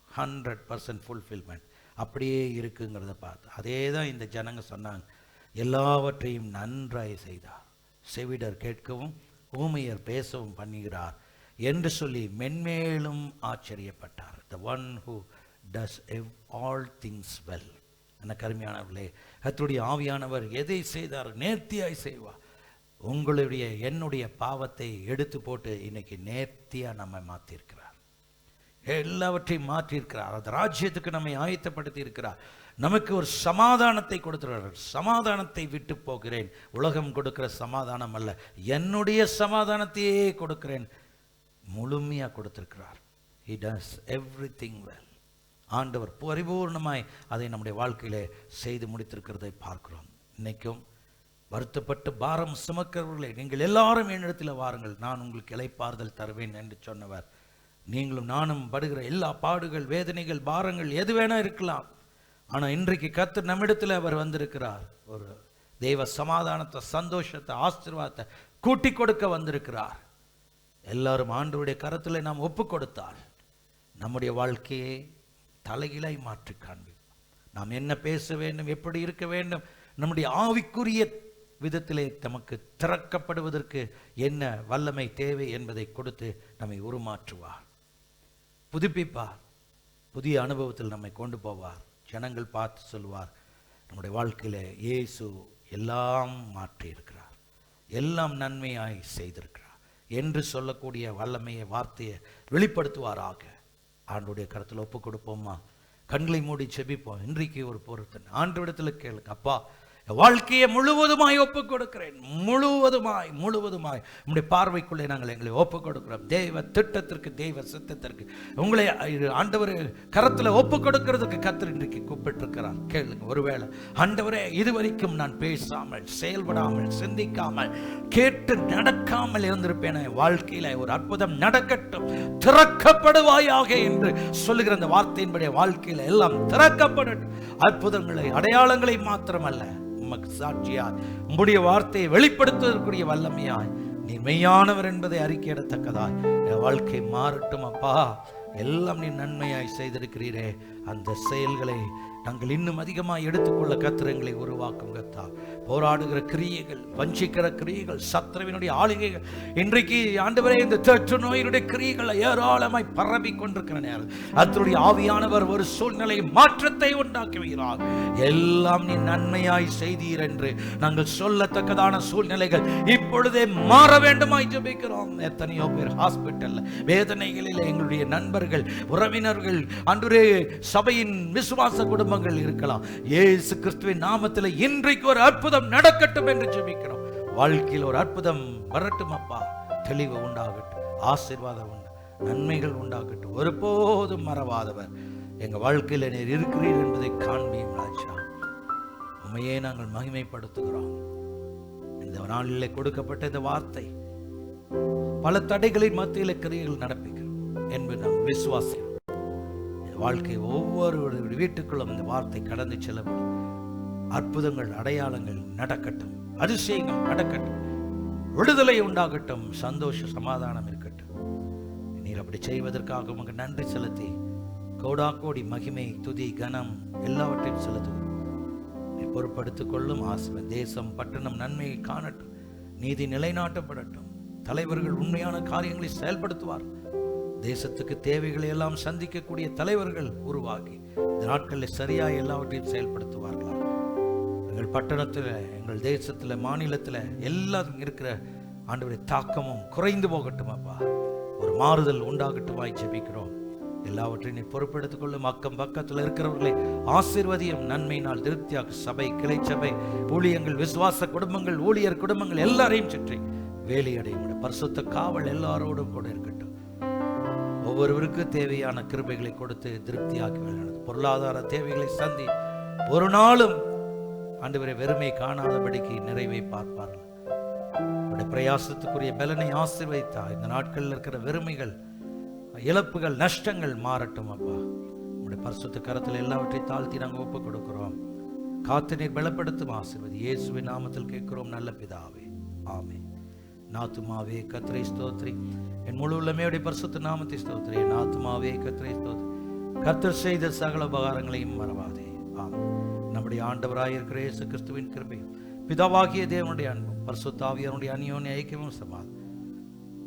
100% ஃபுல்ஃபில்மெண்ட் அப்படியே இருக்குங்கிறத பார்த்து அதே தான் இந்த ஜனங்க சொன்னாங்க, எல்லாவற்றையும் நன்றாய் செய்தார். செவிடர் கேட்கவும் ஊமையர் பேசவும் பண்ணுகிறார் என்று சொல்லி மென்மேலும் ஆச்சரியப்பட்டார். The one who does all things well. எனக்கு அருமையானவர்களே, கர்த்தருடைய ஆவியானவர் எதை செய்தார்? நேர்த்தியாய் செய்வார். உங்களுடைய என்னுடைய பாவத்தை எடுத்து போட்டு இன்னைக்கு நேர்த்தியா நம்மை மாற்றிருக்கிறார். எல்லாவற்றையும் மாற்றியிருக்கிறார். அந்த ராஜ்யத்துக்கு நம்மை ஆயத்தப்படுத்தி இருக்கிறார். நமக்கு ஒரு சமாதானத்தை கொடுத்திருக்கிறார். சமாதானத்தை விட்டு போகிறேன், உலகம் கொடுக்கிற சமாதானம் அல்ல, என்னுடைய சமாதானத்தையே கொடுக்கிறேன், முழுமையாக கொடுத்திருக்கிறார். He does everything well. ஆண்டவர் பரிபூர்ணமாய் அதை நம்முடைய வாழ்க்கையிலே செய்து முடித்திருக்கிறதை பார்க்கிறோம். இன்னைக்கும் வருத்தப்பட்டு பாரம் சுமக்கிறவர்களே, நீங்கள் எல்லாரும் என்னிடத்தில் வாருங்கள், நான் உங்களுக்கு இளைப்பாறுதல் தருவேன் என்று சொன்னவர், நீங்களும் நானும் படுகிற எல்லா பாடுகள், வேதனைகள், பாரங்கள் எது வேணா இருக்கலாம். ஆனால் இன்றைக்கு கர்த்தர் நம்மிடத்தில் அவர் வந்திருக்கிறார். ஒரு தெய்வ சமாதானத்தை, சந்தோஷத்தை, ஆசீர்வாதத்தை கூட்டி கொடுக்க வந்திருக்கிறார். எல்லாரும் ஆண்டவருடைய கரத்தில் நாம் ஒப்பு கொடுத்தால் நம்முடைய வாழ்க்கையை தலைகீழாய் மாற்றி காண்பிப்போம். நாம் என்ன பேச வேண்டும், எப்படி இருக்க வேண்டும், நம்முடைய ஆவிக்குரிய விதத்திலே நமக்கு திறக்கப்படுவதற்கு என்ன வல்லமை தேவை என்பதை கொடுத்து நம்மை உருமாற்றுவார், புதுப்பிப்பார், புதிய அனுபவத்தில் நம்மை கொண்டு போவார். ஜனங்கள் பார்த்து சொல்வார், நம்முடைய வாழ்க்கையில இயேசு எல்லாம் மாற்றி இருக்கிறார், எல்லாம் நன்மையாய் செய்திருக்கிறார் என்று சொல்லக்கூடிய வல்லமையை, வார்த்தையை வெளிப்படுத்துவாராக. ஆண்டவருடைய கருத்தில் ஒப்பு கொடுப்போமா? கண்களை மூடி செபிப்போம். இன்றைக்கு ஒரு பொருத்தன் ஆண்டவரிடத்தில் கேளுங்க, அப்பா வாழ்க்கையை முழுவதுமாய் ஒப்பு கொடுக்கிறேன், முழுவதுமாய் உங்களுடைய பார்வைக்குள்ளே நாங்கள் எங்களை ஒப்பு கொடுக்கிறோம். தெய்வ திட்டத்திற்கு, தெய்வ சித்தத்திற்கு உங்களை ஆண்டவர் கரத்தில் ஒப்பு கொடுக்கிறதுக்கு கர்த்தர் இன்றைக்கு கூப்பிட்டிருக்கிறார். கேளுங்க. ஒருவேளை ஆண்டவரே, இதுவரைக்கும் நான் பேசாமல், செயல்படாமல், சிந்திக்காமல், கேட்டு நடக்காமல் இருந்திருப்பேன், வாழ்க்கையில ஒரு அற்புதம் நடக்கட்டும், திறக்கப்படுவாயாக என்று சொல்லுகிற அந்த வார்த்தையின்படி வாழ்க்கையில எல்லாம் திறக்கப்படட்டும். அற்புதங்களை, அடையாளங்களை மாத்திரமல்ல, சாட்சியார் உம்முடைய வார்த்தையை வெளிப்படுத்துவதற்குரிய வல்லமையாய் நீ மெய்யானவர் என்பதை அறிக்கையிடத்தக்கதாய் என் வாழ்க்கை மாறட்டும். அப்பா, எல்லாம் நீ நன்மையாய் செய்திருக்கிறீரே, அந்த செயல்களை நாங்கள் இன்னும் அதிகமாக எடுத்துக்கொள்ள கர்த்தர் எங்களை உருவாக்கும். கர்த்தா, போராடுகிற கிரியைகள், வஞ்சிக்கிற கிரியைகள், சத்ருவினுடைய ஆளுகைகள், இன்றைக்கு ஆண்டவரே இந்த தொற்று நோயினுடைய கிரியைகள் ஏராளமாய் பரவி கொண்டிருக்கிற நேரம் கர்த்தருடைய ஆவியானவர் ஒரு சூழ்நிலை மாற்றத்தை உண்டாக்கி வைக்கிறார். எல்லாம் நீ நன்மையாய் செய்தீர் என்று நாங்கள் சொல்லத்தக்கதான சூழ்நிலைகள் இப்பொழுதே மாற வேண்டுமாய் ஜெபிக்கிறோம். எத்தனையோ பேர் ஹாஸ்பிட்டல்ல வேதனைகளில் எங்களுடைய நண்பர்கள், உறவினர்கள், ஆண்டவரே சபையின் விசுவாச குடும்பங்கள் இருக்கலாம். இயேசு கிறிஸ்துவின் நாமத்தில் இன்றைக்கு ஒரு அற்புதம் நடக்கட்டும் என்று ஜெபிக்கிறோம். வாழ்க்கையில் ஒரு அற்புதம் வரட்டும் அப்பா, தெளிவு உண்டாகட்டும், ஆசீர்வாதம் உண்டு, நன்மைகள் உண்டாகட்டும். ஒருபோதும் மறவாதவர் எங்க வாழ்க்கையில நீர் இருக்கிறீர் என்பதை காண்பியும் ராஜா. உண்மையே நாங்கள் மகிமைப்படுத்துகிறோம். இந்த நாளிலே கொடுக்கப்பட்ட இந்த வார்த்தை பல தடைகளின் மத்தியில் கிரியைகள் நடப்பிக்கிறோம் என்பது நாங்கள் விசுவாசிக்கிறோம். வாழ்க்கை ஒவ்வொரு வீட்டுக்குள்ளும் இந்த வார்த்தை கடந்து செல்லப்படும். அற்புதங்கள், அடையாளங்கள் நடக்கட்டும், அதிசயங்கள் நடக்கட்டும், விடுதலை உண்டாகட்டும், சந்தோஷ சமாதானம் இருக்கட்டும். நீர் அப்படி செய்வதற்காக உமக்கு நன்றி செலுத்தி கோடா கோடி மகிமை, துதி, கனம் எல்லாவற்றையும் செலுத்துகிறோம். நீ பொறுப்படுத்திக் கொள்ளும். ஆசீர்வாதம் தேசம், பட்டணம் நன்மையை காணட்டும், நீதி நிலைநாட்டப்படட்டும், தலைவர்கள் உண்மையான காரியங்களை செயல்படுத்துவார். தேசத்துக்கு தேவைகளை எல்லாம் சந்திக்கக்கூடிய தலைவர்கள் உருவாகி இந்த நாட்களில் சரியாக எல்லாவற்றையும் செயல்படுத்துவார்களா? எங்கள் பட்டணத்தில், எங்கள் தேசத்தில், மாநிலத்தில் எல்லாம் இருக்கிற ஆண்டவருடைய தாக்கமும் குறைந்து போகட்டும் அப்பா. ஒரு மாறுதல் உண்டாகட்டுமாய் ஜெபிக்கிறோம். எல்லாவற்றையும் நீ பொறுப்பெடுத்துக் கொள்ளும். அக்கம் பக்கத்தில் இருக்கிறவர்களை ஆசீர்வதியும். நன்மையினால் திருப்தியாக சபை, கிளை சபை, ஊழியங்கள், விசுவாச குடும்பங்கள், ஊழியர் குடும்பங்கள் எல்லாரையும் சுற்றி வேலையடையும். பரிசுத்த காவல் எல்லாரோடும் கூட இருக்கட்டும். ஒவ்வொருவருக்கு தேவையான கிருபைகளை கொடுத்து திருப்தியாக்கி வழிநடத்தும். பொருளாதார தேவைகளை சந்தி. ஒரு நாளும் ஆண்டவரை வெறுமை காணாதபடிக்கு நிறைவை பார்ப்பார்கள். உடைய பிரயாசத்துக்குரிய பலனை ஆசீர்வதித்தா இந்த நாட்களில் இருக்கிற வெறுமைகள், இழப்புகள், நஷ்டங்கள் மாறட்டும் அப்பா. உடைய பரிசுத்த கரத்தில் எல்லாவற்றையும் தாழ்த்தி நாங்கள் ஒப்புக் கொடுக்கிறோம். காத்து நீர் பலப்படுத்தும். ஆசீர்வதி இயேசுவின் நாமத்தில் கேட்கிறோம் நல்ல பிதாவே, ஆமென். நாத்துமாவே கர்த்தரை ஸ்தோத்திரி, என் முழு உள்ளமையுடைய பரிசுத்த நாமத்தை ஸ்தோத்திரி. என் ஆத்துமாவே கர்த்தரை ஸ்தோத்திரி, கர்த்தர் செய்த சகல உபகாரங்களையும் மறவாதே. ஆமென். நம்முடைய ஆண்டவராய் இருக்கிற இயேசு கிறிஸ்துவின் கிருபையும், பிதாவாகிய தேவனுடைய அன்பும், பரிசுத்த ஆவியானுடைய அந்யோன்ய ஐக்கியமும் சமாதானம்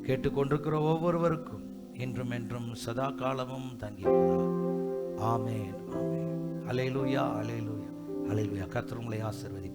கேட்டுக்கொண்டிருக்கிற ஒவ்வொருவருக்கும் இன்றும் என்றும் சதா காலமும் தங்கியிருப்பதாக. ஆமென், ஆமென். அல்லேலூயா, அல்லேலூயா, அல்லேலூயா. கர்த்தர் உங்களை ஆசீர்வதிப்பார்.